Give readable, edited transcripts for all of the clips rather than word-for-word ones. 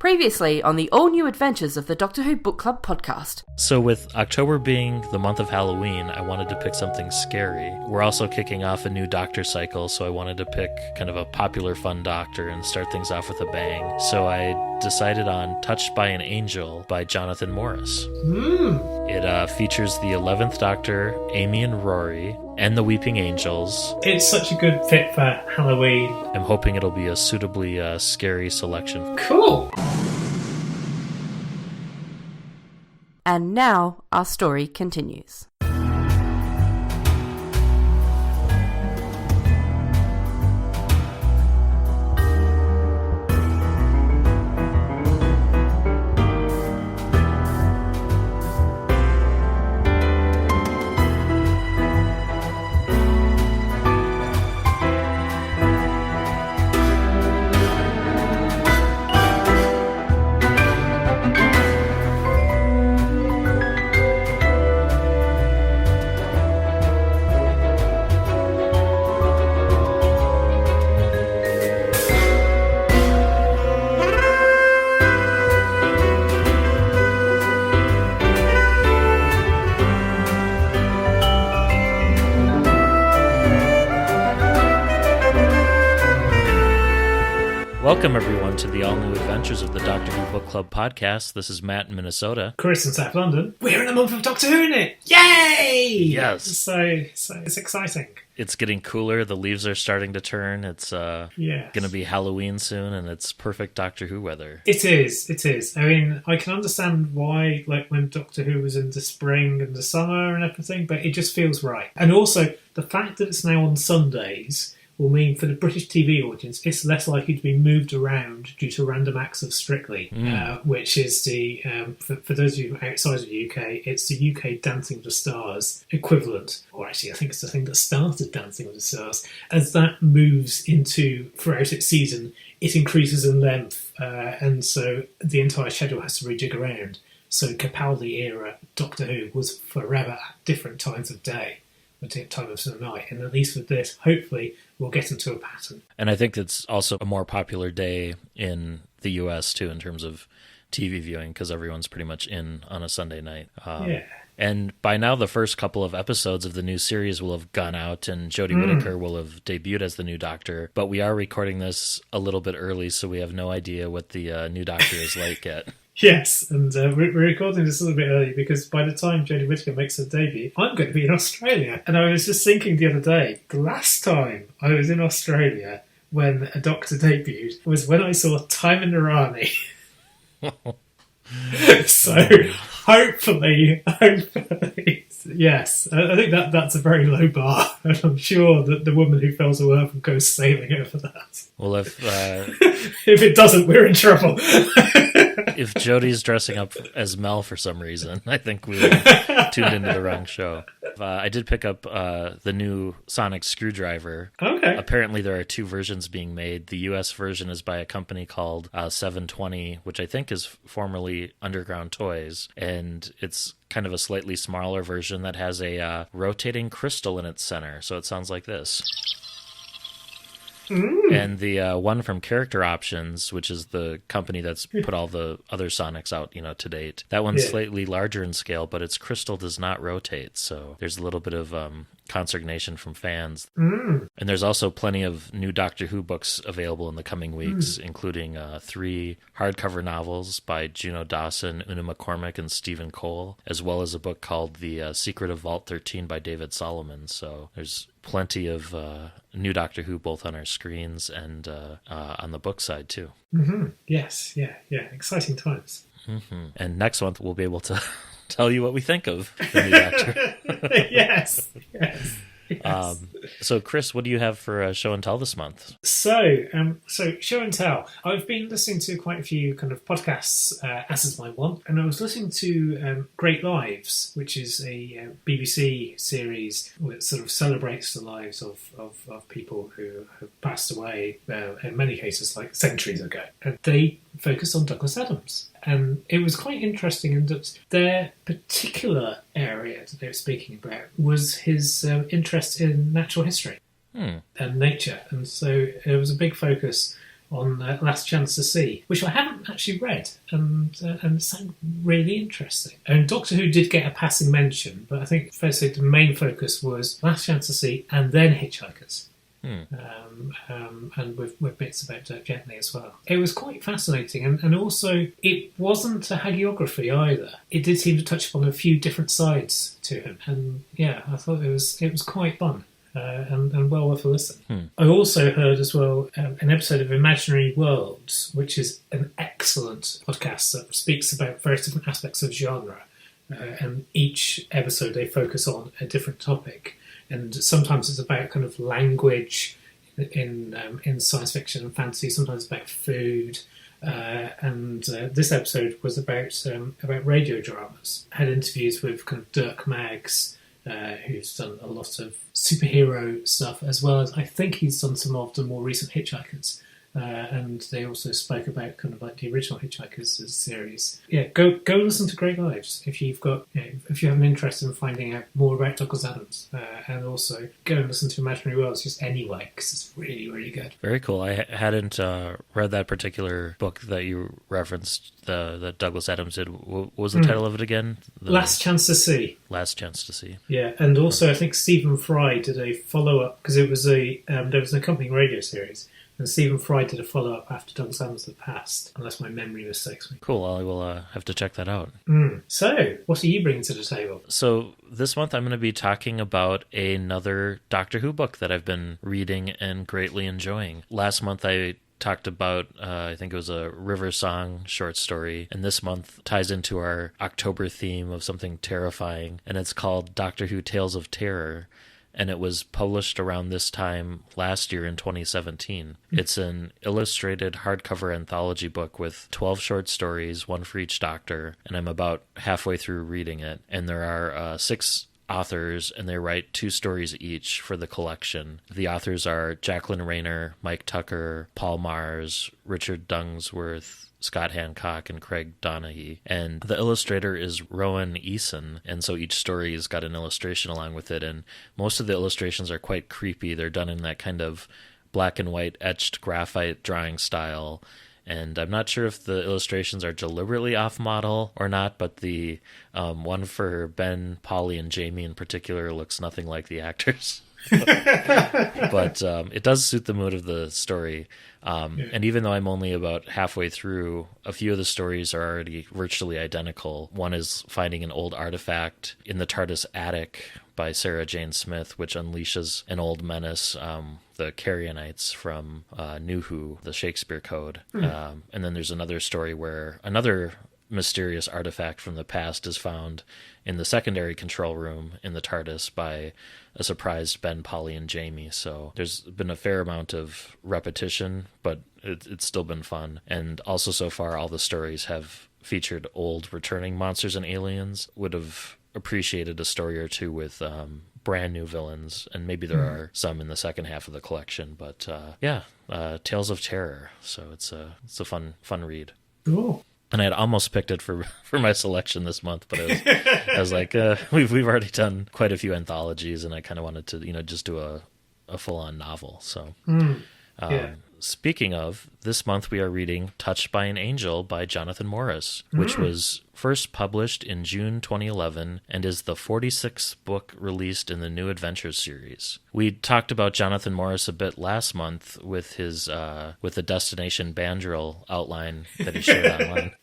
Previously on the all-new adventures of the Doctor Who Book Club podcast. So with October being the month of Halloween, I wanted to pick something scary. We're also kicking off a new Doctor cycle, so I wanted to pick kind of a popular, fun Doctor and start things off with a bang. So I decided on Touched by an Angel by Jonathan Morris. It features the 11th Doctor, Amy and Rory, and the Weeping Angels. It's such a good fit for Halloween. I'm hoping it'll be a suitably scary selection. Cool! And now our story continues. Welcome, everyone, to the all-new adventures of the Doctor Who Book Club podcast. This is Matt in Minnesota. Chris in South London. We're in the month of Doctor Who, innit? Yay! Yes. So it's exciting. It's getting cooler. The leaves are starting to turn. It's going to be Halloween soon, and it's perfect Doctor Who weather. It is. I mean, I can understand why, like, when Doctor Who was in the spring and the summer and everything, but it just feels right. And also, the fact that it's now on Sundays will mean for the British TV audience, it's less likely to be moved around due to random acts of Strictly, which is the, for those of you outside of the UK, it's the UK Dancing with the Stars equivalent. Or actually, I think it's the thing that started Dancing with the Stars. As that moves into, throughout its season, it increases in length, and so the entire schedule has to rejig around. So Capaldi era Doctor Who was forever at different times of day. Time of the night, and at least with this, hopefully we'll get into a pattern. And I think it's also a more popular day in the US too in terms of TV viewing, because everyone's pretty much in on a Sunday night. And by now the first couple of episodes of the new series will have gone out, and Jodie Whittaker will have debuted as the new Doctor, but we are recording this a little bit early, so we have no idea what the new Doctor is like yet. Yes, and we're recording this a little bit early because by the time Jodie Whittaker makes her debut, I'm going to be in Australia. And I was just thinking the other day, the last time I was in Australia when a Doctor debuted was when I saw timey-wimey. So hopefully, yes, I think that's a very low bar, and I'm sure that the woman who fell to earth will go sailing over that. Well, if it doesn't, we're in trouble. If Jodie's dressing up as Mel for some reason, I think we tuned into the wrong show. I did pick up the new sonic screwdriver. Okay. Apparently there are two versions being made. The US version is by a company called 720, which I think is formerly Underground Toys, and it's kind of a slightly smaller version that has a rotating crystal in its center, so it sounds like this. And the one from Character Options, which is the company that's put all the other Sonics out, to date, that one's slightly larger in scale, but its crystal does not rotate, so there's a little bit of consternation from fans. And there's also plenty of new Doctor Who books available in the coming weeks, including 3 hardcover novels by Juno Dawson, Una McCormick, and Stephen Cole, as well as a book called The Secret of Vault 13 by David Solomon. So there's plenty of new Doctor Who both on our screens and on the book side too. Yes, yeah, exciting times. And next month we'll be able to tell you what we think of the new Doctor. Yes. So Chris, what do you have for Show and Tell this month? So Show and Tell. I've been listening to quite a few kind of podcasts, as is my one, and I was listening to Great Lives, which is a BBC series that sort of celebrates the lives of people who have passed away, in many cases like centuries ago. And they focused on Douglas Adams. And it was quite interesting in that their particular area that they were speaking about was his interest in natural history and nature. And so there was a big focus on Last Chance to See, which I haven't actually read, and it sounded really interesting. And Doctor Who did get a passing mention, but I think fair to say the main focus was Last Chance to See and then Hitchhikers. And with bits about Dirk Gently as well. It was quite fascinating, and also it wasn't a hagiography either. It did seem to touch upon a few different sides to him, and yeah, I thought it was quite fun. And well worth a listen. I also heard as well an episode of Imaginary Worlds, which is an excellent podcast that speaks about various different aspects of genre. And each episode they focus on a different topic. And sometimes it's about kind of language in science fiction and fantasy. Sometimes it's about food. And this episode was about radio dramas. I had interviews with kind of Dirk Maggs, who's done a lot of superhero stuff, as well as I think he's done some of the more recent Hitchhikers. And they also spoke about kind of like the original Hitchhikers series. Yeah, go listen to Great Lives if you've got if you have an interest in finding out more about Douglas Adams, and also go and listen to Imaginary Worlds just anyway because it's really, really good. Very cool. I hadn't read that particular book that you referenced that Douglas Adams did. What was the title of it again? Last Chance to See. Last Chance to See. Yeah, and also I think Stephen Fry did a follow up because it was there was an accompanying radio series. And Stephen Fry did a follow-up after Douglas Adams had passed, unless my memory mistakes me. Cool, I will have to check that out. So, what are you bringing to the table? So, this month I'm going to be talking about another Doctor Who book that I've been reading and greatly enjoying. Last month I talked about, I think it was a River Song short story, and this month ties into our October theme of something terrifying, and it's called Doctor Who Tales of Terror. And it was published around this time last year in 2017. It's an illustrated hardcover anthology book with 12 short stories, one for each Doctor, and I'm about halfway through reading it. And there are 6 authors, and they write 2 stories each for the collection. The authors are Jacqueline Rayner, Mike Tucker, Paul Mars, Richard Dungsworth, Scott Hancock, and Craig Donaghy. And the illustrator is Rowan Eason, and so each story has got an illustration along with it, and most of the illustrations are quite creepy. They're done in that kind of black and white etched graphite drawing style, and I'm not sure if the illustrations are deliberately off-model or not, but the one for Ben, Polly, and Jamie in particular looks nothing like the actors. But it does suit the mood of the story. And even though I'm only about halfway through, a few of the stories are already virtually identical. One is finding an old artifact in the TARDIS attic by Sarah Jane Smith, which unleashes an old menace, the Carrionites from New Who, the Shakespeare Code. And then there's another story where another mysterious artifact from the past is found in the secondary control room in the TARDIS by a surprised Ben, Polly, and Jamie. So there's been a fair amount of repetition, but it's still been fun. And also so far, all the stories have featured old returning monsters and aliens. Would have appreciated a story or two with brand new villains, and maybe there are some in the second half of the collection. But Tales of Terror. So it's a fun read. Cool. And I had almost picked it for my selection this month, but I was like, we've already done quite a few anthologies, and I kind of wanted to just do a full-on novel. So, Speaking of, this month we are reading Touched by an Angel by Jonathan Morris, which was first published in June 2011 and is the 46th book released in the New Adventures series. We talked about Jonathan Morris a bit last month with his with the Destination Bandrill outline that he shared online.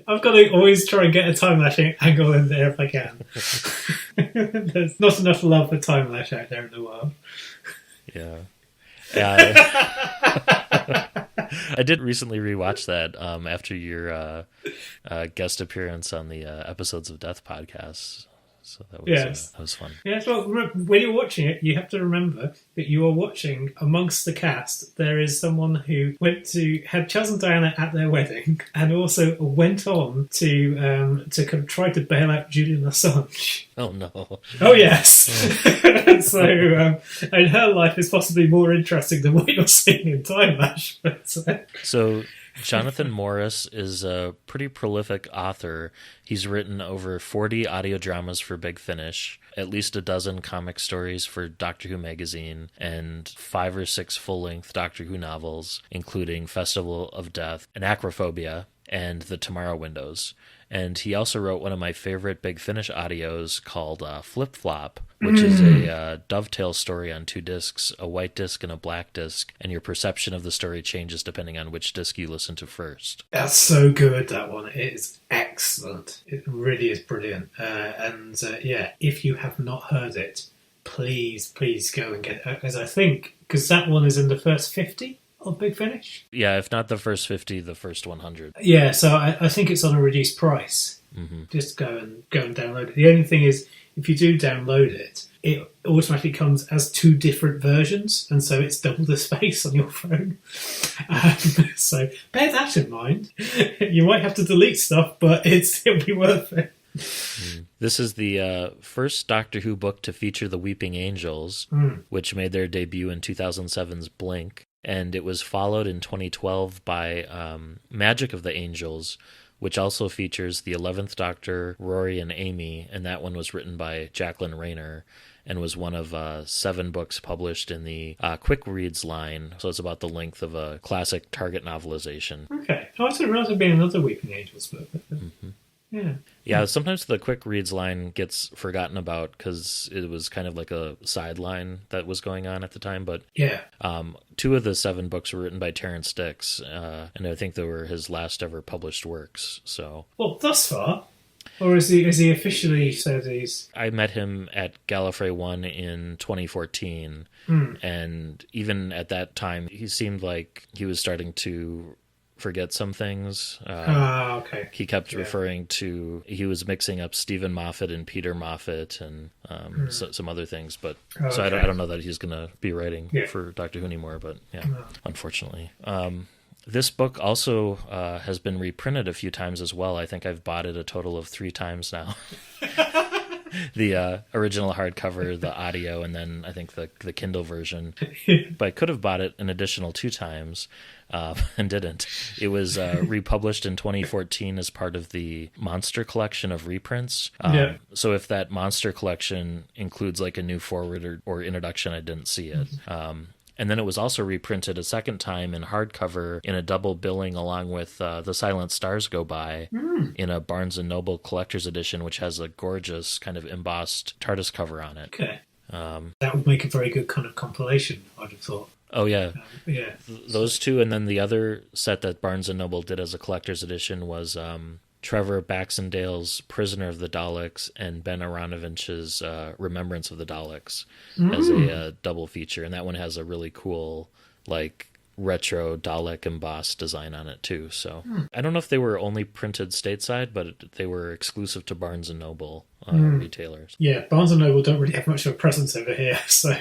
I've got to always try and get a time lashing angle in there if I can. There's not enough love for time lash out there in the world. Yeah. I did recently rewatch that after your guest appearance on the Episodes of Death podcast. So that was fun. Yeah, well, when you're watching it, you have to remember that you are watching amongst the cast. There is someone who had Charles and Diana at their wedding, and also went on to kind of try to bail out Julian Assange. Oh no! Oh yes. So, and her life is possibly more interesting than what you're seeing in Time Lash. But, So Jonathan Morris is a pretty prolific author. He's written over 40 audio dramas for Big Finish, at least a dozen comic stories for Doctor Who magazine, and 5 or 6 full-length Doctor Who novels, including Festival of Death and Acrophobia and The Tomorrow Windows. And he also wrote one of my favorite Big Finish audios called Flip Flop, which is a dovetail story on 2 discs, a white disc and a black disc, and your perception of the story changes depending on which disc you listen to first. That's so good, that one. It is excellent. It really is brilliant. Yeah, if you have not heard it, please go and get it. As I think, because that one is in the first 50 of Big Finish. Yeah, if not the first 50, the first 100. Yeah, so I think it's on a reduced price. Mm-hmm. Just go and download it. The only thing is, if you do download it, it automatically comes as 2 different versions, and so it's double the space on your phone. So bear that in mind. You might have to delete stuff, but it'll be worth it. This is the first Doctor Who book to feature the Weeping Angels, which made their debut in 2007's Blink. And it was followed in 2012 by Magic of the Angels, which also features the 11th Doctor, Rory and Amy, and that one was written by Jacqueline Rayner and was one of 7 books published in the Quick Reads line, so it's about the length of a classic Target novelization. Okay. I didn't realize there'd be another Weeping Angels book. Yeah, sometimes the Quick Reads line gets forgotten about because it was kind of like a sideline that was going on at the time. But 2 of the 7 books were written by Terrance Dicks, and I think they were his last ever published works. So, well, thus far, or is he officially said he's? I met him at Gallifrey 1 in 2014, and even at that time, he seemed like he was starting to forget some things. Okay. He kept referring to, he was mixing up Stephen Moffat and Peter Moffat and some other things, but so I don't know that he's going to be writing for Doctor Who anymore, but unfortunately. This book also has been reprinted a few times as well. I think I've bought it a total of 3 times now. The original hardcover, the audio, and then I think the Kindle version. But I could have bought it an additional 2 times and didn't. It was republished in 2014 as part of the Monster Collection of reprints. So if that Monster Collection includes like a new forward or introduction, I didn't see it. And then it was also reprinted a second time in hardcover in a double billing along with The Silent Stars Go By in a Barnes & Noble Collector's Edition, which has a gorgeous kind of embossed TARDIS cover on it. Okay. That would make a very good kind of compilation, I'd have thought. Oh, yeah. Yeah. Those 2, and then the other set that Barnes & Noble did as a collector's edition was Trevor Baxendale's Prisoner of the Daleks and Ben Aronovich's Remembrance of the Daleks as a double feature. And that one has a really cool, like, retro Dalek embossed design on it, too. So I don't know if they were only printed stateside, but they were exclusive to Barnes & Noble retailers. Yeah, Barnes & Noble don't really have much of a presence over here, so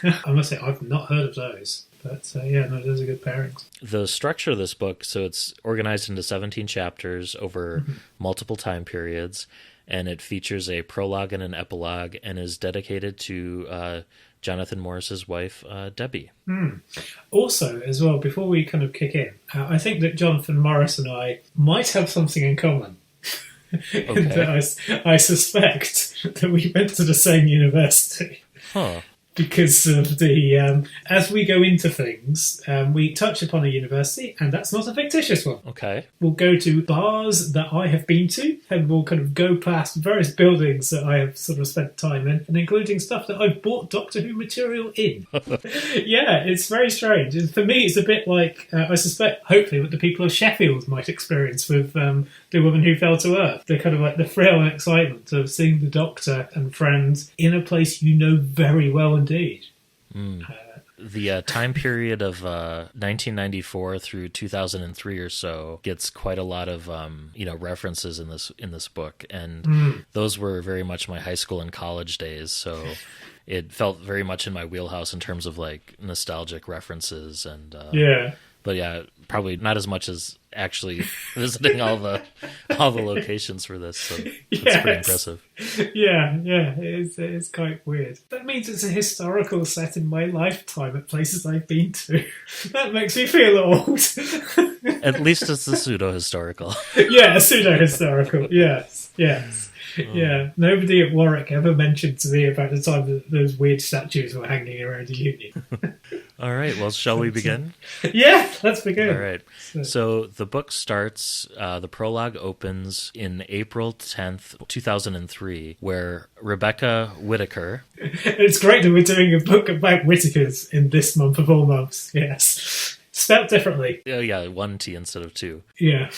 I must say I've not heard of those. But those are good pairings. The structure of this book, so it's organized into 17 chapters over multiple time periods, and it features a prologue and an epilogue and is dedicated to Jonathan Morris's wife, Debbie. Also, as well, before we kind of kick in, I think that Jonathan Morris and I might have something in common. Okay. I suspect that we went to the same university. Huh. Because of the, as we go into things, we touch upon a university, and that's not a fictitious one. Okay. We'll go to bars that I have been to, and we'll kind of go past various buildings that I have sort of spent time in, and including stuff that I've bought Doctor Who material in. Yeah, it's very strange. For me, it's a bit like, I suspect, hopefully, what the people of Sheffield might experience with The Woman Who Fell to Earth. The kind of like the thrill and excitement of seeing the Doctor and friends in a place you know very well indeed. The time period of 1994 through 2003 or so gets quite a lot of references in this book, and those were very much my high school and college days. So it felt very much in my wheelhouse in terms of like nostalgic references and But yeah, Probably not as much as actually visiting all the locations for this. So that's pretty impressive. Yeah, it's quite weird. That means it's a historical set in my lifetime at places I've been to. That makes me feel old. At least it's the pseudo-historical. Yeah, pseudo-historical. Yes. Yeah, nobody at Warwick ever mentioned to me about the time that those weird statues were hanging around the Union. All right, well, shall we begin? Yeah, let's begin. All right. So the book starts, the prologue opens in April 10th, 2003, where Rebecca Whittaker... It's great that we're doing a book about Whittakers in this month of all months, yes. Spelt differently. Oh, yeah, 1 T instead of 2. Yeah.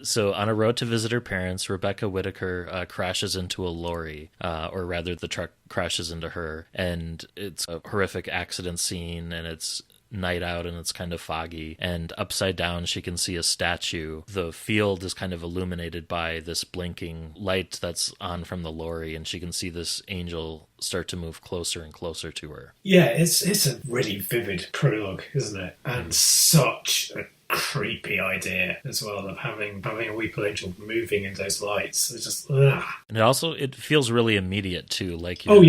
So on a road to visit her parents, Rebecca Whittaker crashes into a lorry, or rather the truck crashes into her, and it's a horrific accident scene, and it's night out and it's kind of foggy, and upside down she can see a statue. The field is kind of illuminated by this blinking light that's on from the lorry, and she can see this angel start to move closer and closer to her. Yeah, it's a really vivid prologue, isn't it? And such a creepy idea as well of having a weeping angel moving in those lights. It's just and it feels really immediate too, like you're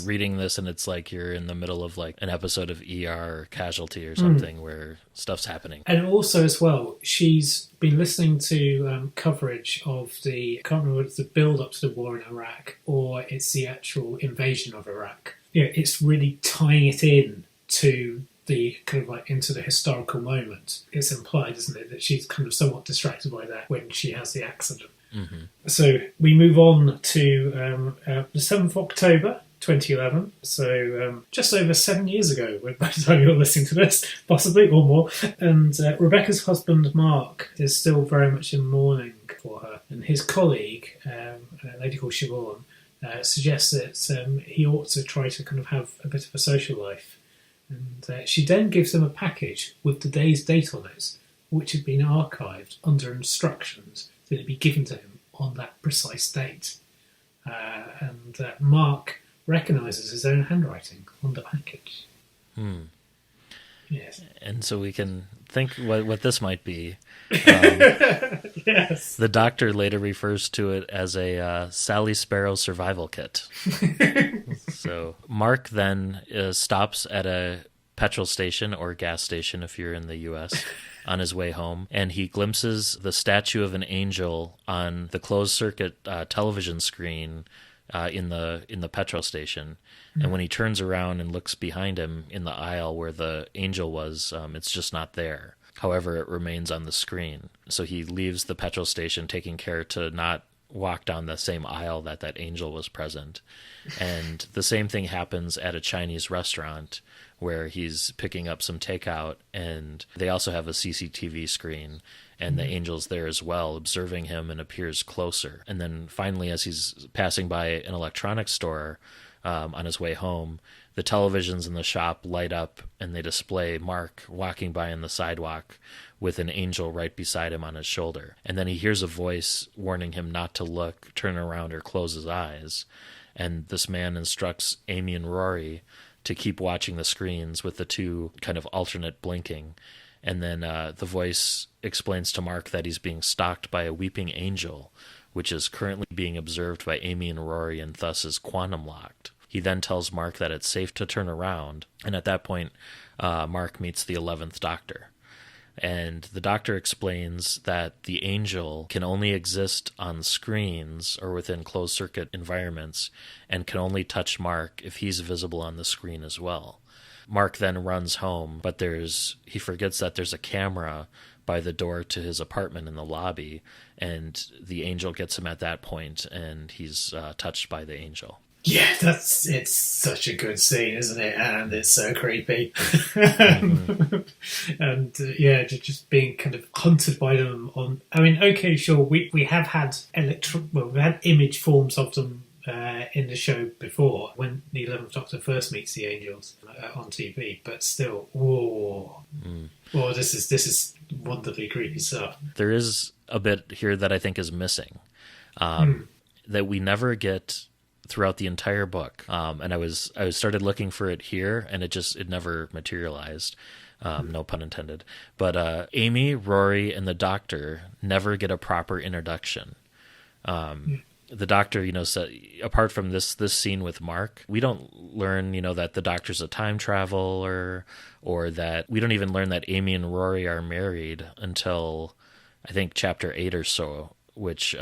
reading this and it's like you're in the middle of like an episode of ER or Casualty or something where stuff's happening. And also as well, she's been listening to coverage of I can't remember if it's the build up to the war in Iraq or it's the actual invasion of Iraq. It's really tying it in to the kind of like into the historical moment. It's implied, isn't it, that she's kind of somewhat distracted by that when she has the accident. Mm-hmm. So we move on to the 7th of October 2011, so just over 7 years ago by the time you're listening to this, possibly, or more. And Rebecca's husband Mark is still very much in mourning for her, and his colleague, a lady called Siobhan, suggests that he ought to try to kind of have a bit of a social life. And she then gives him a package with the day's date on it, which had been archived under instructions that it be given to him on that precise date. And Mark recognises his own handwriting on the package. Yes. And so we can think what this might be. Yes. The doctor later refers to it as a Sally Sparrow survival kit. So Mark then stops at a petrol station or gas station if you're in the U.S. on his way home, and he glimpses the statue of an angel on the closed-circuit television screen in the petrol station. And when he turns around and looks behind him in the aisle where the angel was, it's just not there. However, it remains on the screen. So he leaves the petrol station taking care to not walk down the same aisle that angel was present. And the same thing happens at a Chinese restaurant where he's picking up some takeout, and they also have a CCTV screen, and the angel's there as well, observing him, and appears closer. And then finally, as he's passing by an electronics store on his way home, the televisions in the shop light up, and they display Mark walking by on the sidewalk with an angel right beside him on his shoulder. And then he hears a voice warning him not to look, turn around, or close his eyes. And this man instructs Amy and Rory to keep watching the screens with the two kind of alternate blinking. And then the voice explains to Mark that he's being stalked by a weeping angel, which is currently being observed by Amy and Rory and thus is quantum locked. He then tells Mark that it's safe to turn around, and at that point, Mark meets the 11th Doctor. And the Doctor explains that the angel can only exist on screens or within closed-circuit environments and can only touch Mark if he's visible on the screen as well. Mark then runs home, but he forgets that there's a camera by the door to his apartment in the lobby, and the angel gets him at that point, and he's touched by the angel. Yeah, it's such a good scene, isn't it? And it's so creepy. And just being kind of hunted by them on. I mean, okay, sure, we have had we've had image forms of them in the show before when the 11th Doctor first meets the angels on TV, but still, this is wonderfully creepy stuff. There is a bit here that I think is missing, that we never get throughout the entire book. And I started looking for it here, and it never materialized. No pun intended. But Amy, Rory, and the Doctor never get a proper introduction. The Doctor, apart from this scene with Mark, we don't learn, that the Doctor's a time traveler, or that we don't even learn that Amy and Rory are married until I think chapter 8 or so, which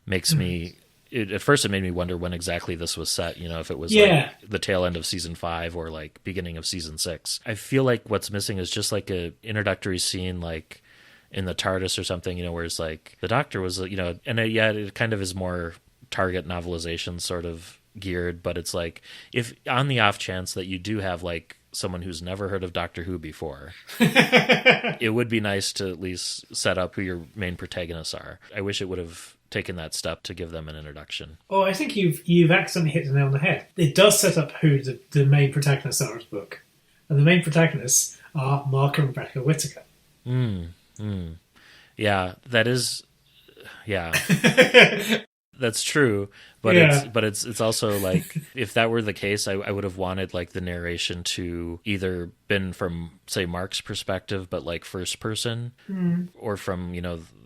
makes me. At first, it made me wonder when exactly this was set. If it was like the tail end of season 5 or like beginning of season 6. I feel like what's missing is just like a introductory scene, like in the TARDIS or something. Where it's like the Doctor was, and it kind of is more Target novelization sort of geared. But it's like, if on the off chance that you do have like someone who's never heard of Doctor Who before, it would be nice to at least set up who your main protagonists are. I wish it would have taken that step to give them an introduction. Oh, I think you've accidentally hit the nail on the head. It does set up who the main protagonists are of the book. And the main protagonists are Mark and Rebecca Whittaker. Yeah, that is... Yeah. That's true, but it's also like, if that were the case, I would have wanted like the narration to either been from, say, Mark's perspective, but like first person, or from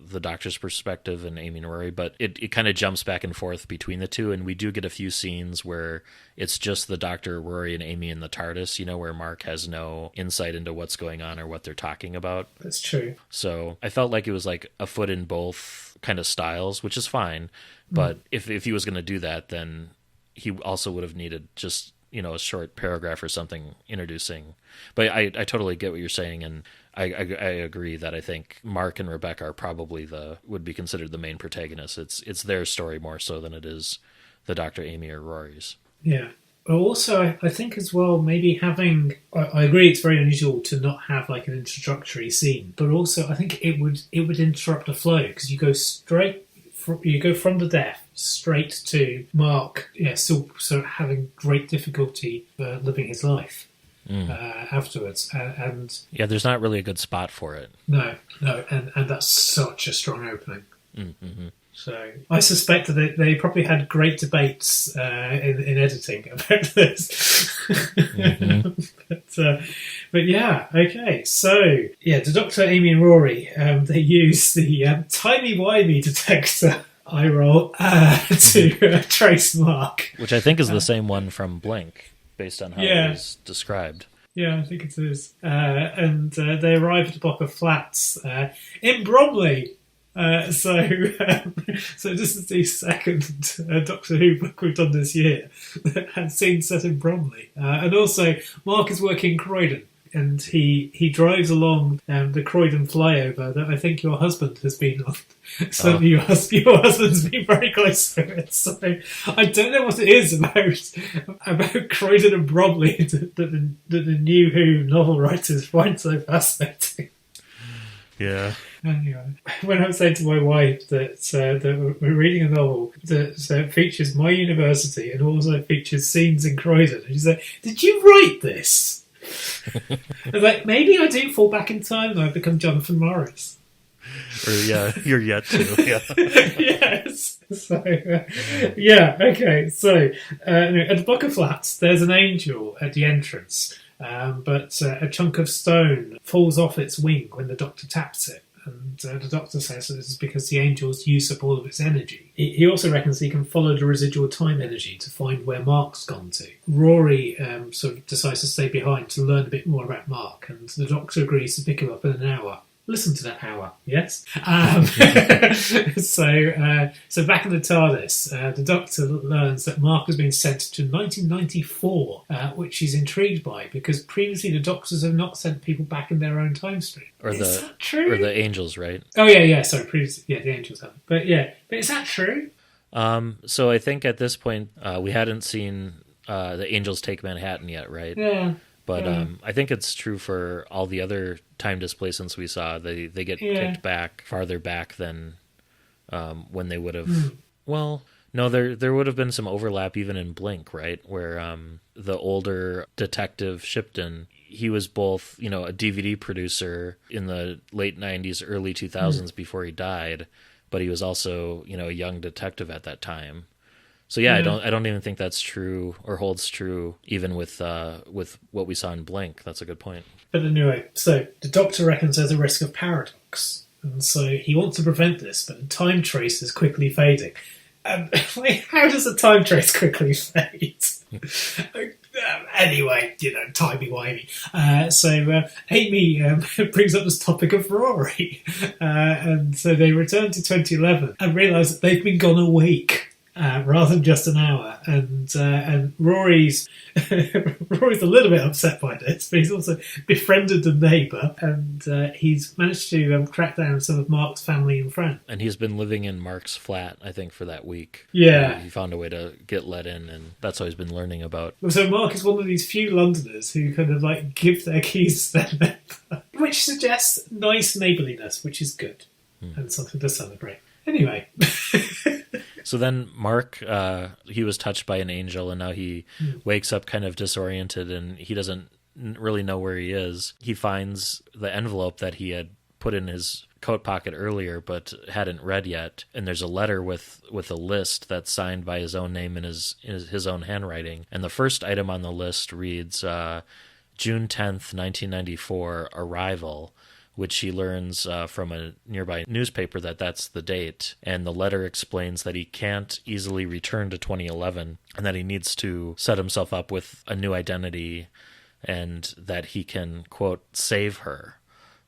the Doctor's perspective and Amy and Rory. But it kind of jumps back and forth between the two, and we do get a few scenes where it's just the Doctor, Rory, and Amy in the TARDIS. Where Mark has no insight into what's going on or what they're talking about. That's true. So I felt like it was like a foot in both kind of styles, which is fine. But if he was going to do that, then he also would have needed just, a short paragraph or something introducing. But I totally get what you're saying, and I agree that I think Mark and Rebecca are probably would be considered the main protagonists. It's their story more so than it is the Dr. Amy or Rory's. Yeah. But also, I think as well, maybe having... I agree it's very unusual to not have like an introductory scene, but also I think it would interrupt the flow, because you go from the death straight to Mark, still sort of having great difficulty living his life afterwards. And there's not really a good spot for it. No, and that's such a strong opening. Mm-hmm. So I suspect that they probably had great debates in editing about this. But yeah, okay. So yeah, the Doctor, Amy, and Rory, they use the timey-wimey detector, eye roll, to trace Mark, which I think is the same one from Blink, based on how it was described. Yeah, I think it is. And they arrive at a block of flats in Bromley. So this is the second Doctor Who book we've done this year that had scenes set in Bromley. And also, Mark is working in Croydon, and he drives along the Croydon flyover that I think your husband has been on. So your husband's been very close to it. So I don't know what it is about Croydon and Bromley that the new Who novel writers find so fascinating. Yeah. Anyway, when I was saying to my wife that we're reading a novel that features my university and also features scenes in Croydon, and she said, "Did you write this?" I was like, maybe I do fall back in time and I become Jonathan Morris. Or you're yet to. Yeah. Yes. So okay. So at the block of flats, there's an angel at the entrance, but a chunk of stone falls off its wing when the Doctor taps it. And the Doctor says this is because the angel's used up all of its energy. He also reckons he can follow the residual time energy to find where Mark's gone to. Rory sort of decides to stay behind to learn a bit more about Mark, and the Doctor agrees to pick him up in an hour. Listen to that hour, yes? So back in the TARDIS, the Doctor learns that Mark has been sent to 1994, which he's intrigued by, because previously the Doctors have not sent people back in their own time stream. Is that true? Or the angels, right? Oh, yeah, sorry, previously, the angels have. But is that true? So I think at this point, we hadn't seen the angels take Manhattan yet, right? Yeah. But I think it's true for all the other time displacements we saw. They get kicked back farther back than when they would have. Well, no, there would have been some overlap even in Blink, right? Where the older detective Shipton, he was both a DVD producer in the late 90s, early 2000s before he died, but he was also a young detective at that time. So yeah, I don't even think that's true or holds true even with what we saw in Blink. That's a good point. But anyway, so the Doctor reckons there's a risk of paradox, and so he wants to prevent this, but the time trace is quickly fading. How does a time trace quickly fade? Anyway, timey-wimey. So Amy brings up this topic of Rory, and so they return to 2011 and realise that they've been gone a week. Rather than just an hour, and Rory's Rory's a little bit upset by this, but he's also befriended the neighbour, and he's managed to track down some of Mark's family and friends. And he's been living in Mark's flat, I think, for that week. Yeah, he found a way to get let in, and that's all he's been learning about. So Mark is one of these few Londoners who kind of like give their keys to their neighbour, which suggests nice neighbourliness, which is good and something to celebrate. Anyway. So then Mark, he was touched by an angel, and now he wakes up kind of disoriented, and he doesn't really know where he is. He finds the envelope that he had put in his coat pocket earlier but hadn't read yet, and there's a letter with a list that's signed by his own name in his own handwriting. And the first item on the list reads, June 10th, 1994, arrival, which he learns from a nearby newspaper that's the date. And the letter explains that he can't easily return to 2011 and that he needs to set himself up with a new identity and that he can, quote, save her,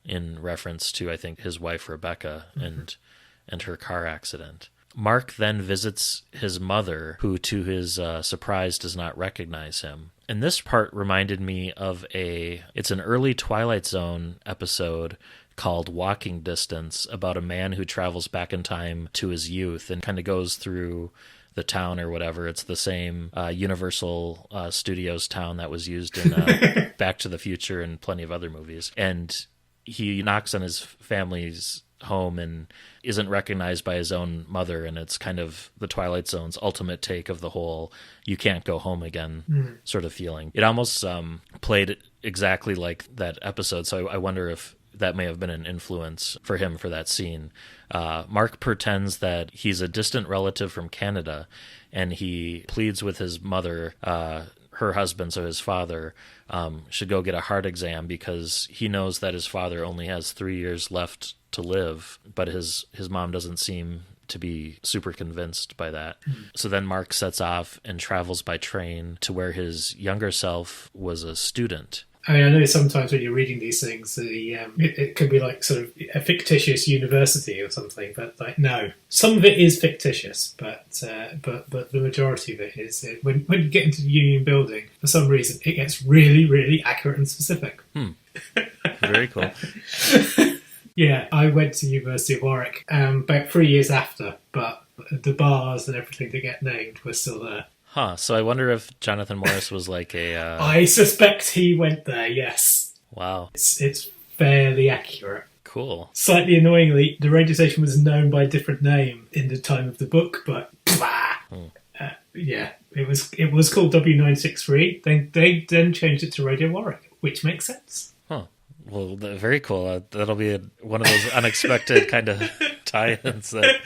in reference to, I think, his wife Rebecca and her car accident. Mark then visits his mother, who, to his surprise, does not recognize him. And this part reminded me of it's an early Twilight Zone episode called Walking Distance, about a man who travels back in time to his youth and kind of goes through the town or whatever. It's the same Universal Studios town that was used in Back to the Future and plenty of other movies. And he knocks on his family's home and isn't recognized by his own mother, and it's kind of the Twilight Zone's ultimate take of the whole you can't go home again sort of feeling. It almost played exactly like that episode, so I wonder if that may have been an influence for him for that scene. Mark pretends that he's a distant relative from Canada, and he pleads with his mother, her husband, so his father, should go get a heart exam because he knows that his father only has 3 years left to live, but his mom doesn't seem to be super convinced by that. So then Mark sets off and travels by train to where his younger self was a student. I mean, I know sometimes when you're reading these things, it could be like sort of a fictitious university or something, but like no, some of it is fictitious, but the majority of it is. When you get into the Union Building, for some reason, it gets really, really accurate and specific. Very cool. Yeah, I went to University of Warwick about 3 years after, but the bars and everything that get named were still there. Huh, so I wonder if Jonathan Morris was like a... I suspect he went there, yes. Wow. It's fairly accurate. Cool. Slightly annoyingly, the radio station was known by a different name in the time of the book, but... yeah, it was called W963. They then changed it to Radio Warwick, which makes sense. Huh. Well, very cool. That'll be one of those unexpected kind of tie-ins that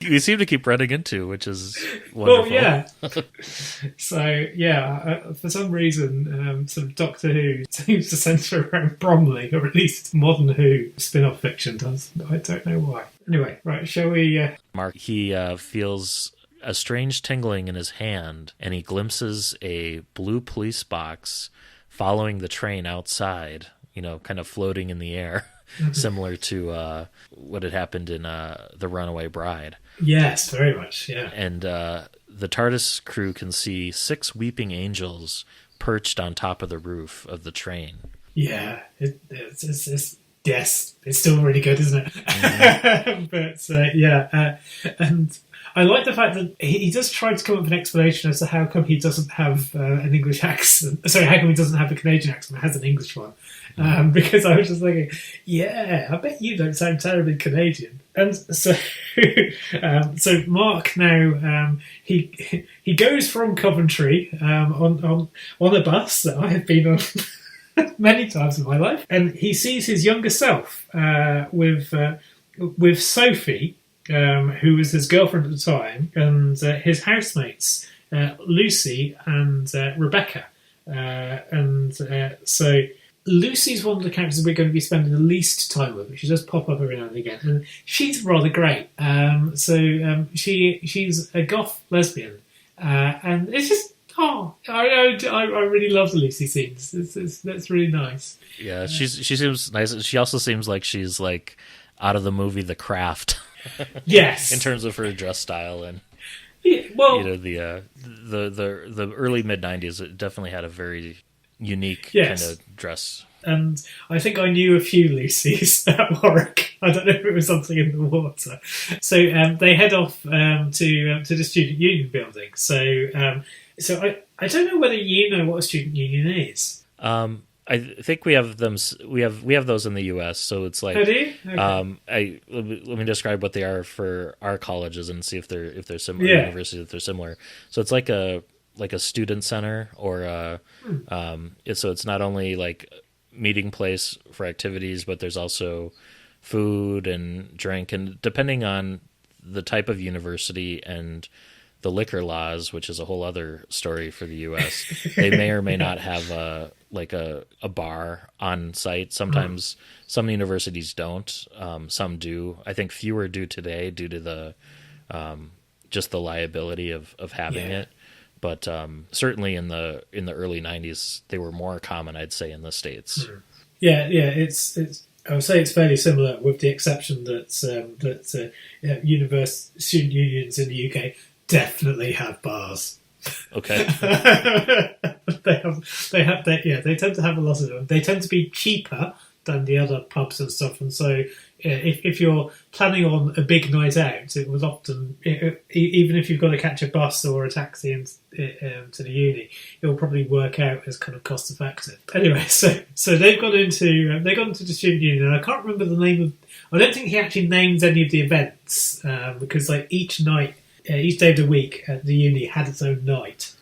we seem to keep running into, which is wonderful. Well, yeah. So, yeah, for some reason, sort of Doctor Who seems to centre around Bromley, or at least modern Who spin-off fiction does. I don't know why. Anyway, right, shall we... Mark, he feels a strange tingling in his hand, and he glimpses a blue police box following the train outside, kind of floating in the air, similar to what had happened in The Runaway Bride. Yes, very much, yeah. And the TARDIS crew can see 6 weeping angels perched on top of the roof of the train. Yeah, yes, it's still really good, isn't it? Mm-hmm. But, and I like the fact that he does try to come up with an explanation as to how come he doesn't have an English accent. Sorry, how come he doesn't have a Canadian accent, has an English one. Because I was just thinking, yeah, I bet you don't sound terribly Canadian. And so, so Mark now, he goes from Coventry on a bus that I have been on many times in my life, and he sees his younger self with Sophie, who was his girlfriend at the time, and his housemates, Lucy and Rebecca. So Lucy's one of the characters we're going to be spending the least time with, but she does pop up every now and again, and she's rather great. She's a goth lesbian, and it's just I really love the Lucy scenes. That's really nice. Yeah, she seems nice. She also seems like she's like out of the movie The Craft. Yes, in terms of her dress style and the early mid-90s, it definitely had a very unique yes. kind of dress. And I think I knew a few Lucys at Warwick. I don't know if it was something in the water. So they head off to the student union building. So I don't know whether you know what a student union is. I think we have them. We have those in the U.S. So it's like, oh, do you? Okay. Let me describe what they are for our colleges and see if they're similar. Yeah. Universities, if they're similar. So it's like a student center, or so it's not only like meeting place for activities, but there's also food and drink, and depending on the type of university and the liquor laws, which is a whole other story for the U.S., they may or may not have a bar on site. Sometimes some universities don't. Some do. I think fewer do today due to the just the liability of having it. But certainly in the early 90s, they were more common, I'd say, in the States. Yeah. It's I would say it's fairly similar, with the exception that student unions in the UK definitely have bars. Okay. they tend to have a lot of them. They tend to be cheaper than the other pubs and stuff, and so if you're planning on a big night out, it was often, even if you've got to catch a bus or a taxi to the uni, it will probably work out as kind of cost effective. Anyway, so they've gone into the student union, and I can't remember the name of. I don't think he actually names any of the events because like each day of the week at the uni had its own night,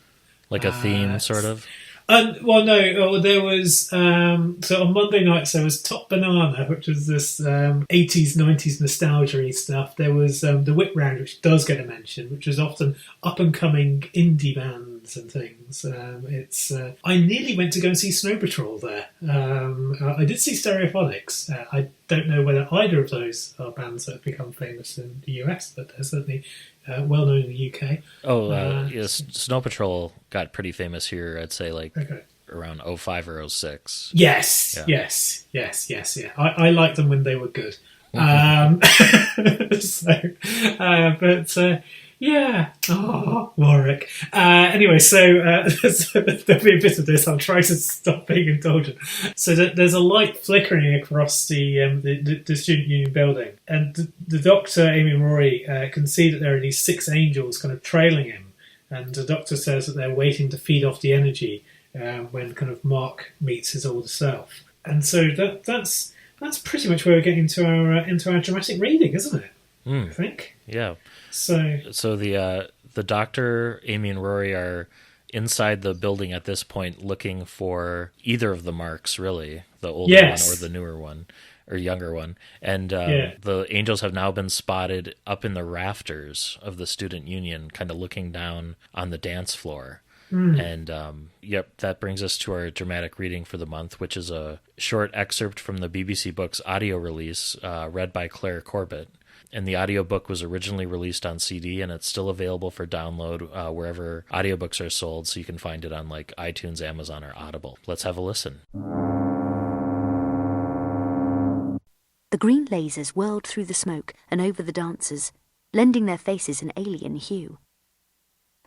like a theme, sort of. Well, no, there was, so on Monday nights there was Top Banana, which was this 80s, 90s nostalgia-y stuff. There was the Whip Round, which does get a mention, which was often up-and-coming indie bands and things. I nearly went to go and see Snow Patrol there. I did see Stereophonics. I don't know whether either of those are bands that have become famous in the US, but they're certainly well known in the UK. Yes, Snow Patrol got pretty famous here, I'd say, around 05 or 06. Yes. I liked them when they were good. Yeah. Oh, Warwick. Anyway, so there'll be a bit of this. I'll try to stop being indulgent. So there's a light flickering across the student union building, and the Doctor, Amy and Rory, can see that there are these 6 angels kind of trailing him, and the Doctor says that they're waiting to feed off the energy when kind of Mark meets his older self. And so that's pretty much where we're getting into our dramatic reading, isn't it? I think. Yeah. So the Doctor, Amy, and Rory are inside the building at this point, looking for either of the Marks, really, the older one or the newer one, or younger one. And the angels have now been spotted up in the rafters of the student union, kind of looking down on the dance floor. And that brings us to our dramatic reading for the month, which is a short excerpt from the BBC Books audio release, read by Clare Corbett. And the audiobook was originally released on CD, and it's still available for download wherever audiobooks are sold, so you can find it on like iTunes, Amazon, or Audible. Let's have a listen. The green lasers whirled through the smoke and over the dancers, lending their faces an alien hue.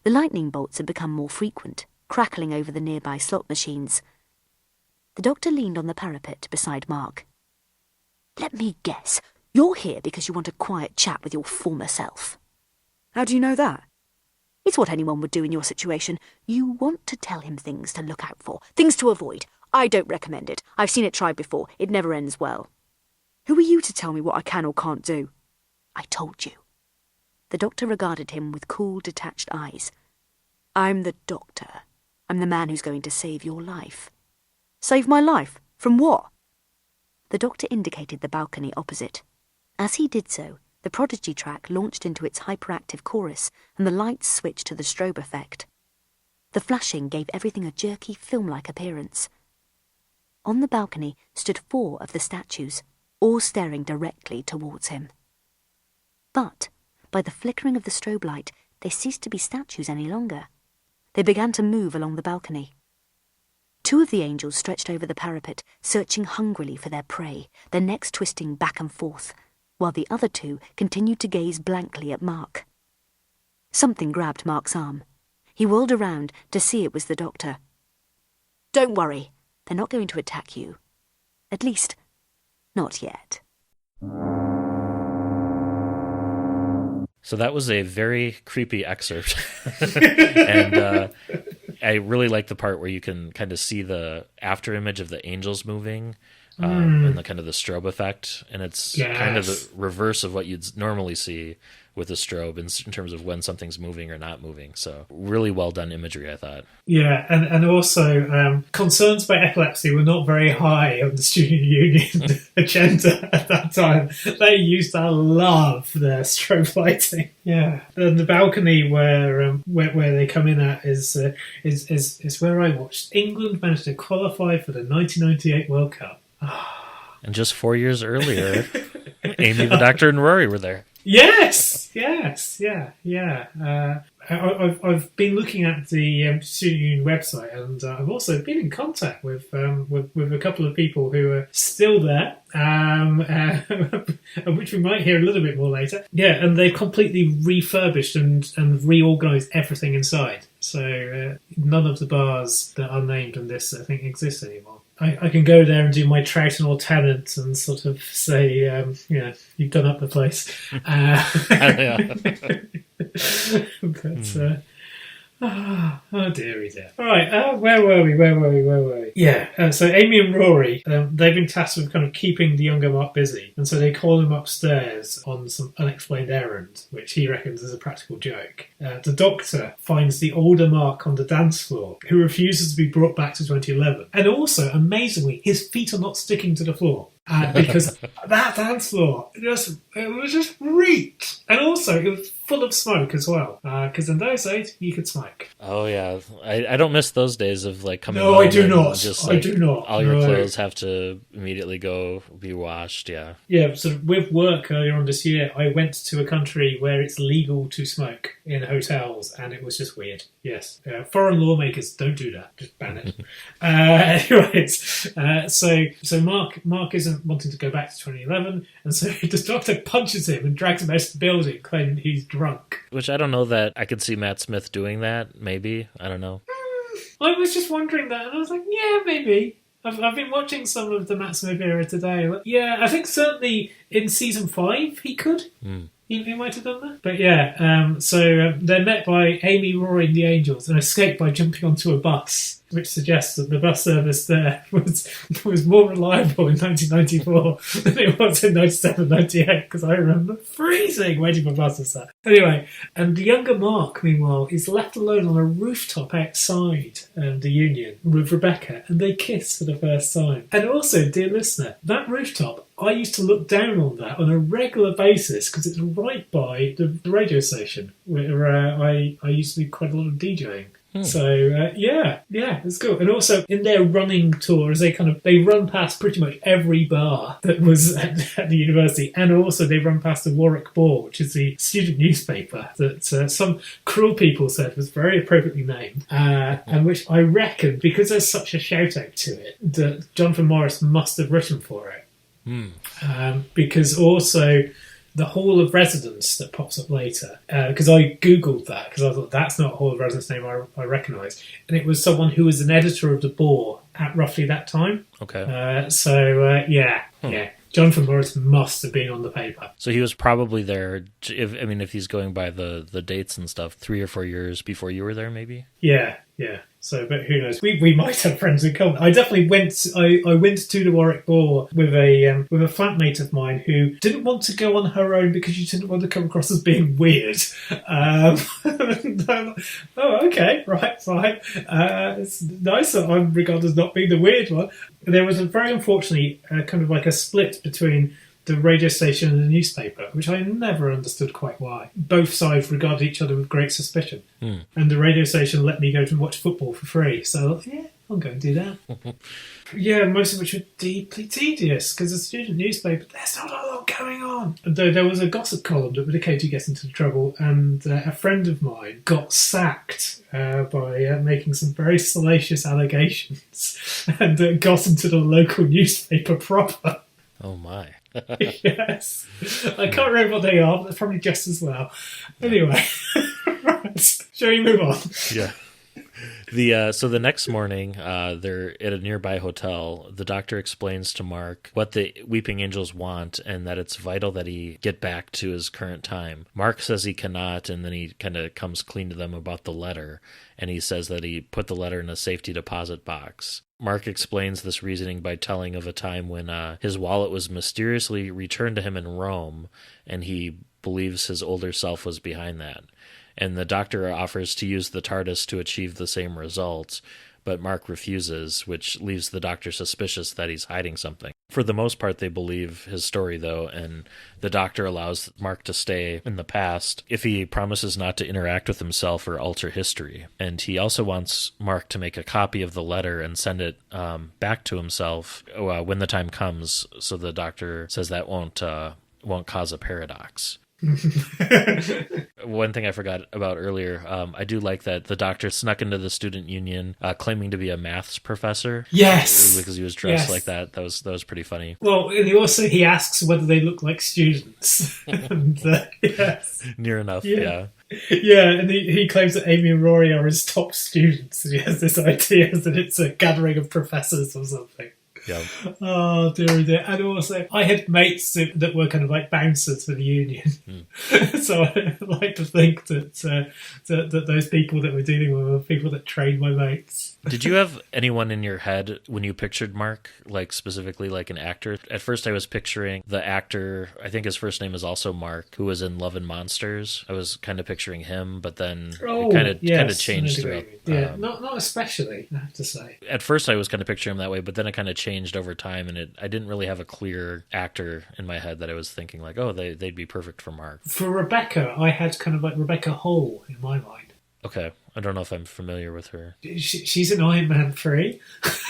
The lightning bolts had become more frequent, crackling over the nearby slot machines. The Doctor leaned on the parapet beside Mark. "Let me guess. You're here because you want a quiet chat with your former self." "How do you know that?" "It's what anyone would do in your situation. You want to tell him things to look out for, things to avoid. I don't recommend it. I've seen it tried before. It never ends well." "Who are you to tell me what I can or can't do?" "I told you." The Doctor regarded him with cool, detached eyes. "I'm the Doctor. I'm the man who's going to save your life." "Save my life? From what?" The Doctor indicated the balcony opposite. As he did so, The Prodigy track launched into its hyperactive chorus, and the lights switched to the strobe effect. The flashing gave everything a jerky, film-like appearance. On the balcony stood 4 of the statues, all staring directly towards him. But, by the flickering of the strobe light, they ceased to be statues any longer. They began to move along the balcony. 2 of the angels stretched over the parapet, searching hungrily for their prey, their necks twisting back and forth, while the other 2 continued to gaze blankly at Mark. Something grabbed Mark's arm. He whirled around to see it was the doctor. "Don't worry, they're not going to attack you. At least, not yet." So that was a very creepy excerpt. And I really like the part where you can kind of see the after image of the angels moving and the kind of the strobe effect. And it's kind of the reverse of what you'd normally see with a strobe in terms of when something's moving or not moving. So really well done imagery, I thought. Yeah, and also concerns by epilepsy were not very high on the student union agenda at that time. They used to love their strobe lighting. Yeah, and the balcony where they come in at is where I watched England managed to qualify for the 1998 World Cup. And just 4 years earlier, Amy, the Doctor, and Rory were there. Yes, yeah. I've been looking at the student union website, and I've also been in contact with a couple of people who are still there, which we might hear a little bit more later. Yeah, and they've completely refurbished and reorganised everything inside. So none of the bars that are named in this, I think, exist anymore. I can go there and do my Troughton or Tennant and sort of say, you've done up the place. But, oh dearie dear. All right, where were we? Yeah, so Amy and Rory, they've been tasked with kind of keeping the younger Mark busy, and so they call him upstairs on some unexplained errand, which he reckons is a practical joke. The Doctor finds the older Mark on the dance floor, who refuses to be brought back to 2011. And also, amazingly, his feet are not sticking to the floor. Because that dance floor, it was just reeked. And also, it was full of smoke as well. Because in those days, you could smoke. Oh, yeah. I don't miss those days of like coming home. No, I do not. Just, I do not. All your clothes have to immediately go be washed, yeah. Yeah, so with work earlier on this year, I went to a country where it's legal to smoke in hotels, and it was just weird. Yes. Foreign lawmakers, don't do that. Just ban it. Anyways, so Mark isn't wanting to go back to 2011, and so the Doctor punches him and drags him out of the building, claiming he's drunk. Which I don't know that I could see Matt Smith doing that, maybe. I don't know. I was just wondering that, and I was like, yeah, maybe. I've been watching some of the Matt Smith era today. Yeah, I think certainly in season 5 he could. He might have done that. But yeah, so they're met by Amy, Rory and the Angels and escape by jumping onto a bus, which suggests that the bus service there was more reliable in 1994 than it was in 97-98, because I remember freezing waiting for buses there. Anyway, and the younger Mark, meanwhile, is left alone on a rooftop outside the Union with Rebecca, and they kiss for the first time. And also, dear listener, that rooftop, I used to look down on that on a regular basis because it's right by the radio station where I used to do quite a lot of DJing. So yeah, it's cool. And also in their running tour, as they run past pretty much every bar that was at the university, and also they run past the Warwick Ball, which is the student newspaper that some cruel people said was very appropriately named, and which I reckon, because there's such a shout out to it, that Jonathan Morris must have written for it. Because also the Hall of Residence that pops up later, because I googled that because I thought that's not a Hall of Residence name I recognise, and it was someone who was an editor of the Boar at roughly that time. Okay. Yeah. Jonathan Morris must have been on the paper. So he was probably there, if he's going by the dates and stuff, 3 or 4 years before you were there, maybe? Yeah. So, but who knows? We might have friends in common. I definitely went. I went to the Warwick Ball with a flatmate of mine who didn't want to go on her own because she didn't want to come across as being weird. Oh, okay, right, fine. It's nice that I'm regarded as not being the weird one. There was very unfortunately kind of like a split between the radio station and the newspaper, which I never understood quite why. Both sides regarded each other with great suspicion. And the radio station let me go to watch football for free. So I thought, yeah, I'll go and do that. Yeah, most of which were deeply tedious, because the student newspaper, there's not a lot going on. Though there was a gossip column that would occasionally get into trouble, and a friend of mine got sacked by making some very salacious allegations and got into the local nutpaper proper. Oh my. Yes. I can't remember what they are, but they're probably just as well. Anyway, right. Shall we move on? Yeah. So the next morning, they're at a nearby hotel. The doctor explains to Mark what the Weeping Angels want and that it's vital that he get back to his current time. Mark says he cannot, and then he kind of comes clean to them about the letter, and he says that he put the letter in a safety deposit box. Mark explains this reasoning by telling of a time when his wallet was mysteriously returned to him in Rome, and he believes his older self was behind that. And the doctor offers to use the TARDIS to achieve the same results, but Mark refuses, which leaves the doctor suspicious that he's hiding something. For the most part, they believe his story, though, and the doctor allows Mark to stay in the past if he promises not to interact with himself or alter history. And he also wants Mark to make a copy of the letter and send it back to himself when the time comes, so the doctor says that won't cause a paradox. One thing I forgot about earlier, I do like that the doctor snuck into the student union claiming to be a maths professor. Yes, because he was dressed like that. That was pretty funny. Well, and he asks whether they look like students. And, yes, near enough. Yeah. Yeah, and he claims that Amy and Rory are his top students. And he has this idea that it's a gathering of professors or something. Yeah. Oh, dear. And also, I had mates that were kind of like bouncers for the union. So I like to think that those people that we're dealing with were people that trained my mates. Did you have anyone in your head when you pictured Mark, like specifically like an actor? At first I was picturing the actor, I think his first name is also Mark, who was in Love and Monsters. I was kind of picturing him, but then it kind of changed throughout. Yeah, not especially, I have to say. At first I was kind of picturing him that way, but then it kind of changed over time, and I didn't really have a clear actor in my head that I was thinking like, oh, they'd be perfect for Mark. For Rebecca, I had kind of like Rebecca Hall in my mind. Okay. I don't know if I'm familiar with her. She's in Iron Man 3.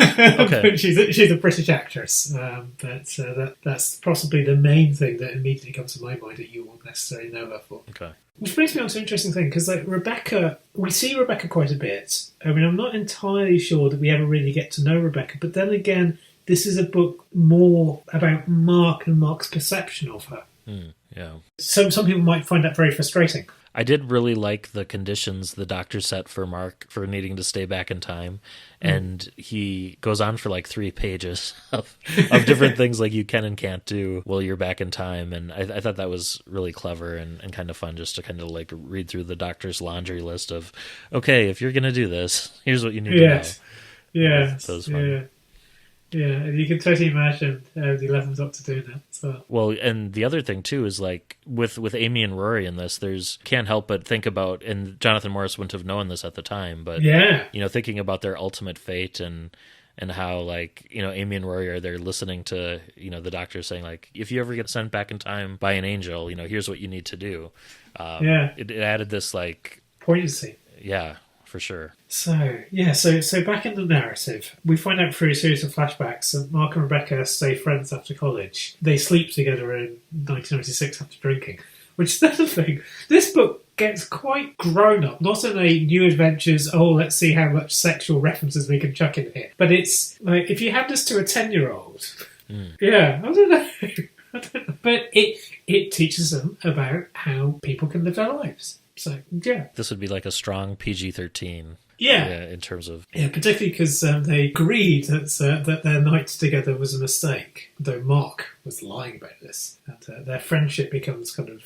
Okay. she's a British actress. But that's possibly the main thing that immediately comes to my mind that you won't necessarily know her for. Okay. Which brings me on to an interesting thing, because like Rebecca, we see Rebecca quite a bit. I mean, I'm not entirely sure that we ever really get to know Rebecca, but then again, this is a book more about Mark and Mark's perception of her. Yeah. So some people might find that very frustrating. I did really like the conditions the doctor set for Mark for needing to stay back in time. And he goes on for like 3 pages of different things like you can and can't do while you're back in time. And I thought that was really clever and kind of fun just to kind of like read through the doctor's laundry list of, okay, if you're going to do this, here's what you need to know. Yeah. So it was fun. Yeah, and you can totally imagine the 11th Doctor doing that. So. Well, and the other thing, too, is like with Amy and Rory in this, can't help but think about, and Jonathan Morris wouldn't have known this at the time, but, thinking about their ultimate fate and how, like, Amy and Rory are there listening to, the doctor saying, like, if you ever get sent back in time by an angel, here's what you need to do. It added this, like... poignancy. Yeah. For sure. So back in the narrative, we find out through a series of flashbacks that Mark and Rebecca stay friends after college. They sleep together in 1996 after drinking, which is another thing. This book gets quite grown up, not in a new adventures, let's see how much sexual references we can chuck in here. But it's like, if you hand this to a 10-year-old, I don't know. But it teaches them about how people can live their lives. So, yeah. This would be like a strong PG-13. Yeah. In terms of... Yeah, particularly because they agreed that their night together was a mistake, though Mark was lying about this. And their friendship becomes kind of...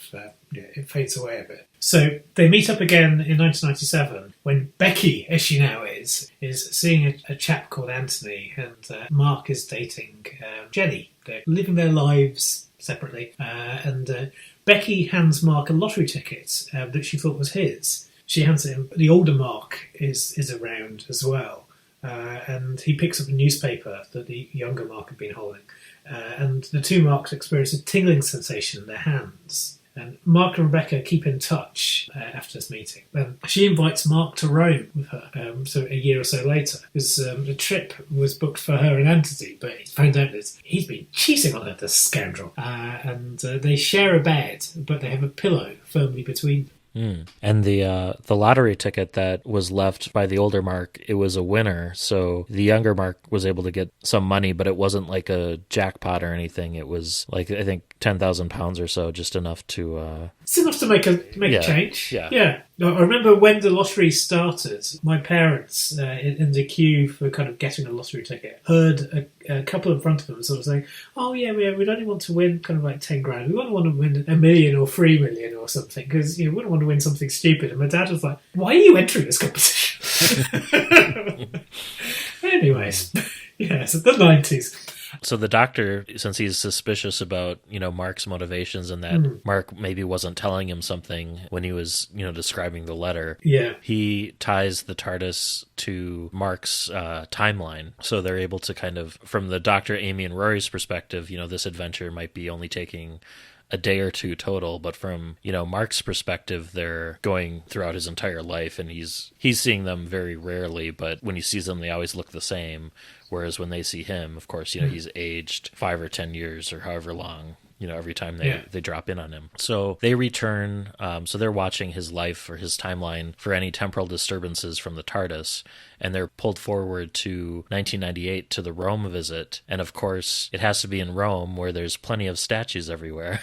it fades away a bit. So they meet up again in 1997 when Becky, as she now is seeing a chap called Anthony, and Mark is dating Jenny. They're living their lives separately, and... Becky hands Mark a lottery ticket that she thought was his. She hands it him. The older Mark is around as well. And he picks up a newspaper that the younger Mark had been holding. and the two Marks experience a tingling sensation in their hands. And Mark and Rebecca keep in touch after this meeting. She invites Mark to Rome with her, so a year or so later, because the trip was booked for her and Anthony, but he found out that he's been cheating on her, this scoundrel. And they share a bed, but they have a pillow firmly between them. And the lottery ticket that was left by the older Mark, it was a winner. So the younger Mark was able to get some money, but it wasn't like a jackpot or anything. It was like, I think, £10,000 or so, just enough to... It's enough to make a change. Yeah. I remember when the lottery started, my parents, in the queue for kind of getting a lottery ticket, heard a couple in front of them sort of saying, oh yeah, we'd only want to win kind of like 10 grand. We wouldn't want to win $1 million or 3 million or something, because we wouldn't want to win something stupid. And my dad was like, why are you entering this competition? Anyways, so the 90s. So the doctor, since he's suspicious about, Mark's motivations and that Mark maybe wasn't telling him something when he was, describing the letter, he ties the TARDIS to Mark's timeline. So they're able to kind of, from the Doctor, Amy, and Rory's perspective, this adventure might be only taking a day or two total, but from Mark's perspective, they're going throughout his entire life, and he's seeing them very rarely, but when he sees them, they always look the same. Whereas when they see him, of course, he's aged 5 or 10 years or however long, every time they drop in on him. So they return, so they're watching his life or his timeline for any temporal disturbances from the TARDIS, and they're pulled forward to 1998 to the Rome visit. And of course, it has to be in Rome, where there's plenty of statues everywhere.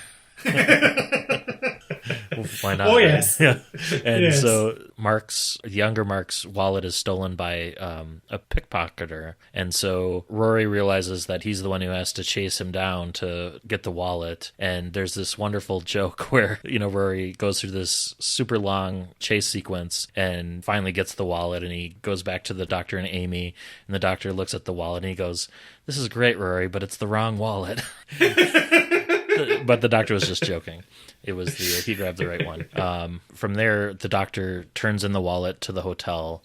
Why not? Oh, yes. Yeah. And so the younger Mark's wallet is stolen by a pickpocketer. And so Rory realizes that he's the one who has to chase him down to get the wallet. And there's this wonderful joke where, Rory goes through this super long chase sequence and finally gets the wallet, and he goes back to the Doctor and Amy, and the Doctor looks at the wallet and he goes, "This is great, Rory, but it's the wrong wallet." But the Doctor was just joking. It was he grabbed the right one. From there, the Doctor turns in the wallet to the hotel,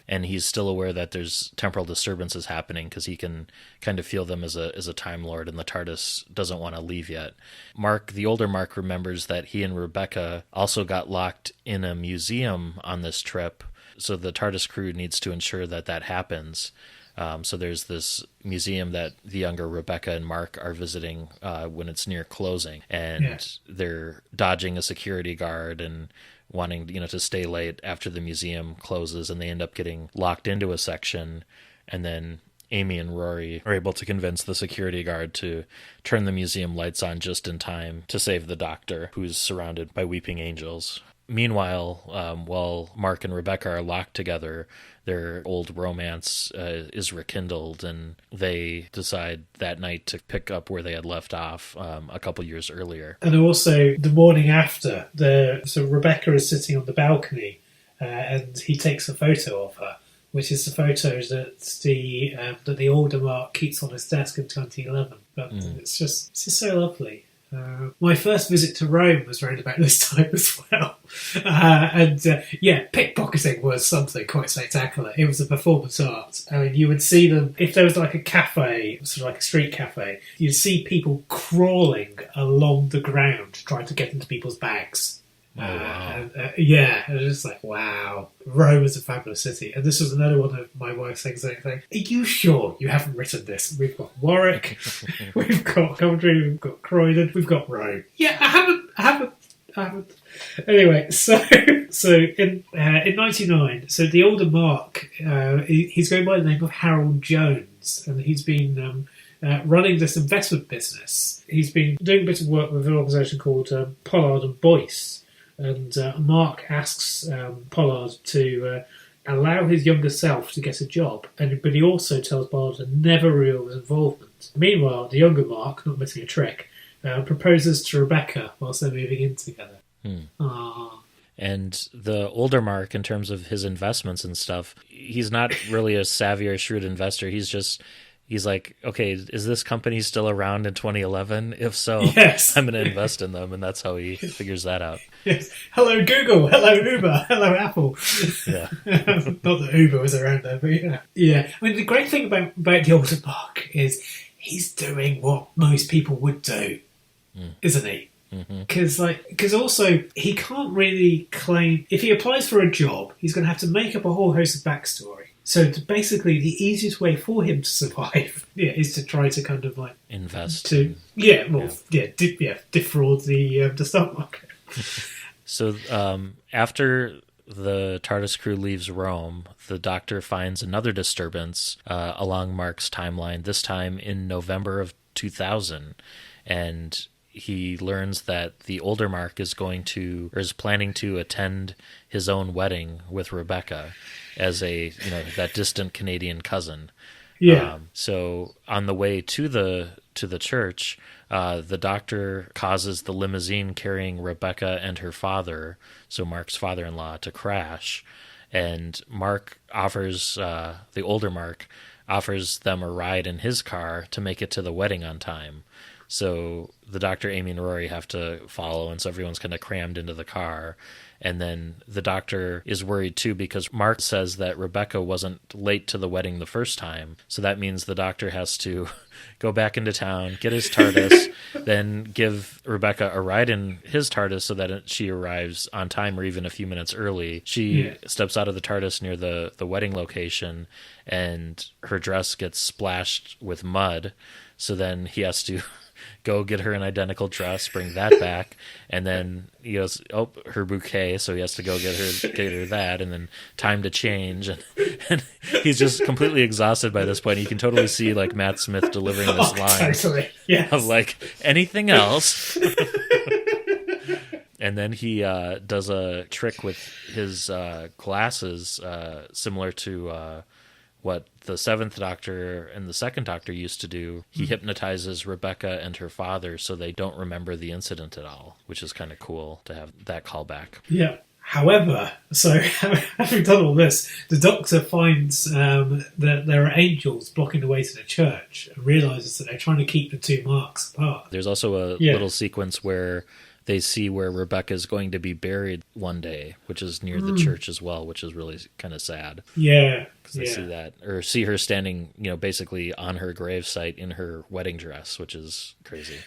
and he's still aware that there's temporal disturbances happening because he can kind of feel them as a Time Lord, and the TARDIS doesn't want to leave yet. Mark, the older Mark, remembers that he and Rebecca also got locked in a museum on this trip, so the TARDIS crew needs to ensure that happens. So there's this museum that the younger Rebecca and Mark are visiting when it's near closing, and they're dodging a security guard and wanting to stay late after the museum closes, and they end up getting locked into a section, and then Amy and Rory are able to convince the security guard to turn the museum lights on just in time to save the Doctor, who's surrounded by weeping angels. Meanwhile, while Mark and Rebecca are locked together, their old romance is rekindled, and they decide that night to pick up where they had left off a couple years earlier. And also, the morning after, so Rebecca is sitting on the balcony, and he takes a photo of her, which is the photo that the older Mark keeps on his desk in 2011. But it's just so lovely. My first visit to Rome was around about this time as well. Pickpocketing was something quite spectacular. It was a performance art. I mean, you would see them, if there was like a cafe, sort of like a street cafe, you'd see people crawling along the ground trying to get into people's bags. Oh, wow. It was just like, wow, Rome is a fabulous city. And this was another one of my wife's things saying, are you sure you haven't written this? We've got Warwick, we've got Coventry, we've got Croydon, we've got Rome. Yeah, I haven't. Anyway, so in 99, so the older Mark, he's going by the name of Harold Jones, and he's been running this investment business. He's been doing a bit of work with an organisation called Pollard and Boyce. And Mark asks Pollard to allow his younger self to get a job, but he also tells Pollard to never reveal his involvement. Meanwhile, the younger Mark, not missing a trick, proposes to Rebecca whilst they're moving in together. And the older Mark, in terms of his investments and stuff, he's not really a savvy or shrewd investor. He's like, okay, is this company still around in 2011? If so, yes. I'm going to invest in them. And that's how he figures that out. Yes. Hello, Google. Hello, Uber. Hello, Apple. Yeah. Not that Uber was around there, but yeah. I mean, the great thing about the older Mark is he's doing what most people would do, isn't he? Because also he can't really claim, if he applies for a job, he's going to have to make up a whole host of backstory. So basically, the easiest way for him to survive, is to try to kind of like invest defraud the stock market. So after the TARDIS crew leaves Rome, the Doctor finds another disturbance along Mark's timeline. This time in November of 2000, and he learns that the older Mark is planning to attend his own wedding with Rebecca as that distant Canadian cousin. Yeah. So on the way to the church, the Doctor causes the limousine carrying Rebecca and her father, so Mark's father-in-law, to crash, and the older Mark offers them a ride in his car to make it to the wedding on time. So the Doctor, Amy, and Rory have to follow, and so everyone's kind of crammed into the car. And then the Doctor is worried too because Mark says that Rebecca wasn't late to the wedding the first time. So that means the Doctor has to go back into town, get his TARDIS, then give Rebecca a ride in his TARDIS so that she arrives on time or even a few minutes early. She steps out of the TARDIS near the wedding location, and her dress gets splashed with mud. So then he has to go get her an identical dress, bring that back, and then he goes, her bouquet, so he has to go get her that, and then time to change, and he's just completely exhausted by this point. You can totally see like Matt Smith delivering this line of like, anything else? And then he does a trick with his glasses, similar to what the Seventh Doctor and the Second Doctor used to do. He hypnotizes Rebecca and her father so they don't remember the incident at all, which is kind of cool to have that callback. Yeah. However, so having done all this, the Doctor finds that there are angels blocking the way to the church and realises that they're trying to keep the two Marks apart. There's also a little sequence where they see where Rebecca is going to be buried one day, which is near the church as well, which is really kind of sad. Yeah. Because they see that, or see her standing, basically on her gravesite in her wedding dress, which is crazy.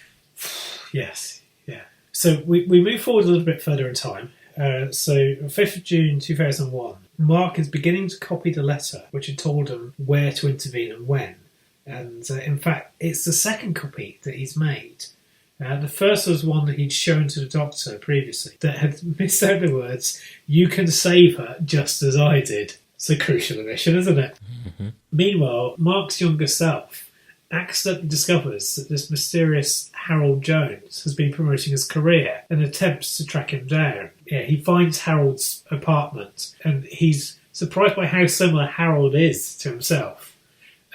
Yes, yeah. So we move forward a little bit further in time. So 5th of June 2001, Mark is beginning to copy the letter which had told him where to intervene and when. And in fact, it's the second copy that he's made. The first was one that he'd shown to the Doctor previously that had missed out the words, "You can save her just as I did." It's a crucial omission, isn't it? Mm-hmm. Meanwhile, Mark's younger self accidentally discovers that this mysterious Harold Jones has been promoting his career and attempts to track him down. Yeah, he finds Harold's apartment and he's surprised by how similar Harold is to himself.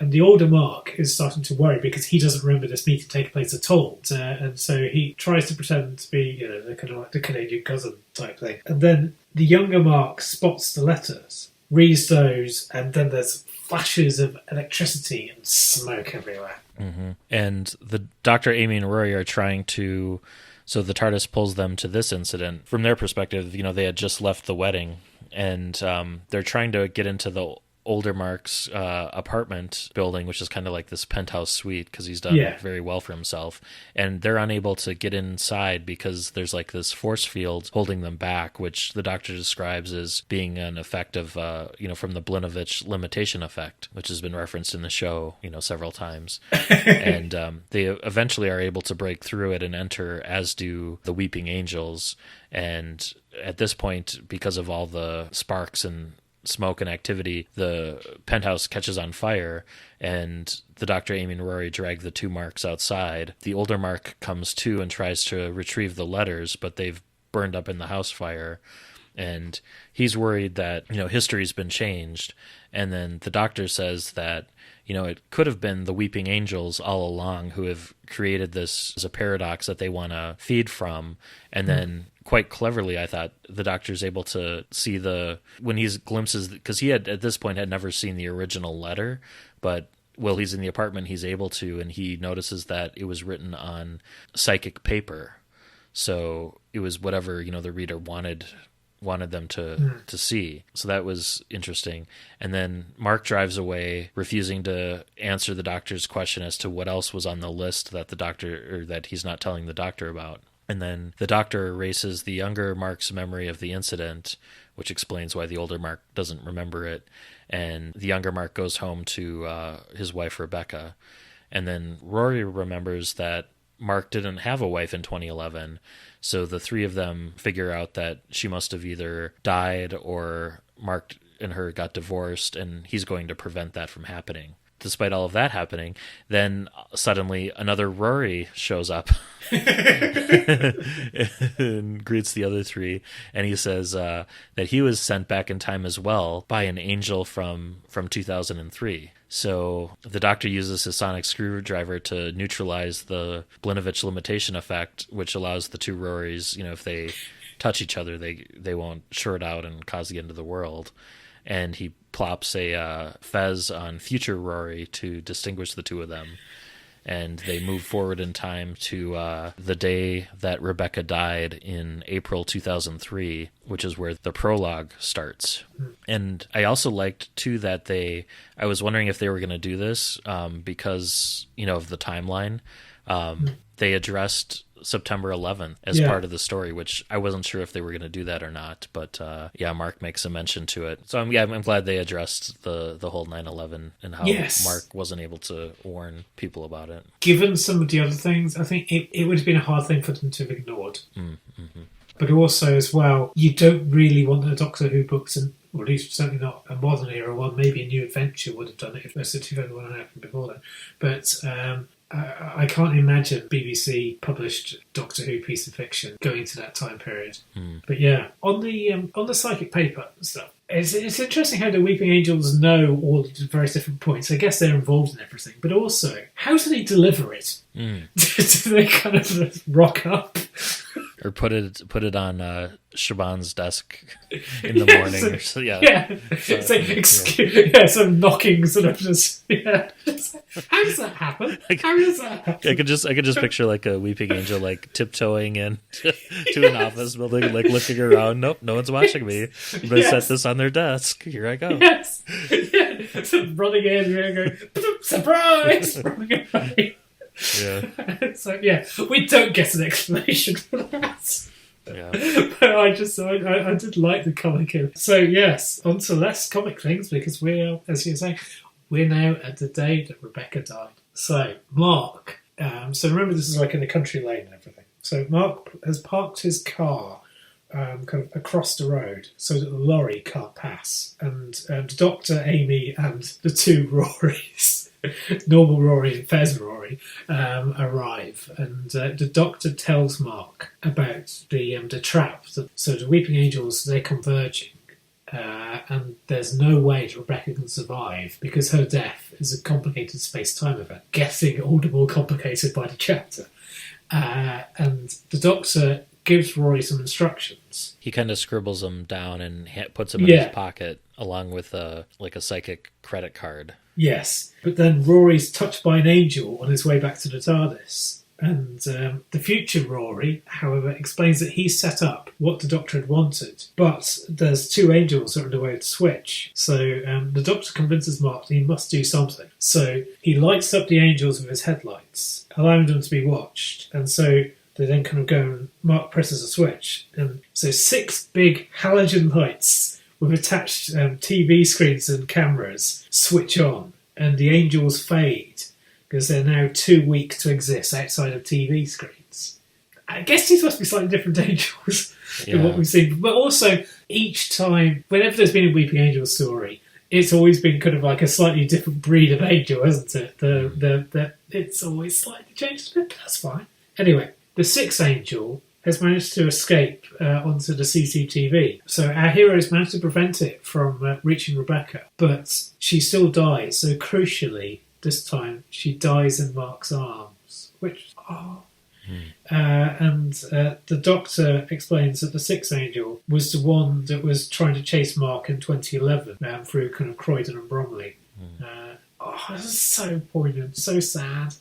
And the older Mark is starting to worry because he doesn't remember this meeting taking place at all. And so he tries to pretend to be, the kind of like the Canadian cousin type thing. And then the younger Mark spots the letters, reads those, and then there's flashes of electricity and smoke everywhere. Mm-hmm. And the Dr. Amy and Rory are trying to... So the TARDIS pulls them to this incident. From their perspective, they had just left the wedding, and they're trying to get into the older Mark's apartment building, which is kind of like this penthouse suite because he's done very well for himself, and they're unable to get inside because there's like this force field holding them back, which the Doctor describes as being an effect of from the Blinovitch limitation effect, which has been referenced in the show several times. And they eventually are able to break through it and enter, as do the Weeping Angels. And at this point, because of all the sparks and smoke and activity, the penthouse catches on fire, and the Dr. Amy and Rory drag the two Marks outside. The older Mark comes to and tries to retrieve the letters, but they've burned up in the house fire, and he's worried that history's been changed. And then the Doctor says that it could have been the Weeping Angels all along who have created this as a paradox that they want to feed from. And then quite cleverly, I thought, the Doctor's able to see when he's glimpses, because he had at this point had never seen the original letter, but while he's in the apartment, he's able to, and he notices that it was written on psychic paper. So it was whatever, the reader wanted wanted them to see. So that was interesting. And then Mark drives away, refusing to answer the doctor's question as to what else was on the list that the doctor, or that he's not telling the doctor about. And then the doctor erases the younger Mark's memory of the incident, which explains why the older Mark doesn't remember it. And the younger Mark goes home to his wife, Rebecca. And then Rory remembers that Mark didn't have a wife in 2011. So the three of them figure out that she must have either died or Mark and her got divorced, and he's going to prevent that from happening. Despite all of that happening, then suddenly another Rory shows up and greets the other three, and he says that he was sent back in time as well by an angel from 2003. So the doctor uses his sonic screwdriver to neutralize the Blinovitch limitation effect, which allows the two Rorys, if they touch each other, they won't short out and cause the end of the world. And he plops a fez on future Rory to distinguish the two of them. And they move forward in time to the day that Rebecca died in April 2003, which is where the prologue starts. And I also liked, too, that I was wondering if they were going to do this because, of the timeline. They addressed September 11th as part of the story, which I wasn't sure if they were going to do that or not. But Mark makes a mention to it. So I'm glad they addressed the whole 9/11 and how Mark wasn't able to warn people about it. Given some of the other things, I think it would have been a hard thing for them to have ignored. Mm-hmm. But also, as well, you don't really want the Doctor Who books, or at least certainly not a modern era one. Maybe a New Adventure would have done it if most of 2001 had happened before that. But I can't imagine BBC published Doctor Who piece of fiction going to that time period. But on the psychic paper stuff, it's interesting how the Weeping Angels know all the various different points. I guess they're involved in everything, but also how do they deliver it? Do they kind of rock up? Or put it on Shaban's desk in the morning. Some knocking sort of just. How does that happen? I could just picture like a Weeping Angel like tiptoeing in to an office building, like looking around. Nope, no one's watching me. I'm gonna set this on their desk. Here I go. Yes. So running in, going surprise, running away. Yeah. So we don't get an explanation for that. Yeah. But I did like the comic. So yes, on to less comic things, because we're, as you're saying, we're now at the day that Rebecca died. So Mark, so remember this is like in a country lane and everything. So Mark has parked his car kind of across the road so that the lorry can't pass, and the Doctor, Amy, and the two Rorys. Normal Rory and Fez Rory arrive, and the Doctor tells Mark about the trap. So the Weeping Angels, they're converging, and there's no way that Rebecca can survive because her death is a complicated space-time event, getting all the more complicated by the chapter. And the Doctor gives Rory some instructions. He kind of scribbles them down and puts them in his pocket, along with a psychic credit card. Yes, but then Rory's touched by an angel on his way back to the TARDIS. And the future Rory, however, explains that he set up what the Doctor had wanted, but there's two angels that are on the way to switch. So the Doctor convinces Mark that he must do something. So he lights up the angels with his headlights, allowing them to be watched. And so they then kind of go and Mark presses a switch. And so 6 big halogen lights with attached TV screens and cameras switch on, and the angels fade because they're now too weak to exist outside of TV screens. I guess these must be slightly different angels than what we've seen. But also, each time, whenever there's been a Weeping Angel story, it's always been kind of like a slightly different breed of angel, hasn't it? It's always slightly changed a bit, but that's fine. Anyway, the 6th angel has managed to escape onto the CCTV. So our heroes managed to prevent it from reaching Rebecca, but she still dies. So crucially, this time, she dies in Mark's arms, which... and the Doctor explains that the 6th angel was the one that was trying to chase Mark in 2011 through kind of Croydon and Bromley. This is so poignant, so sad.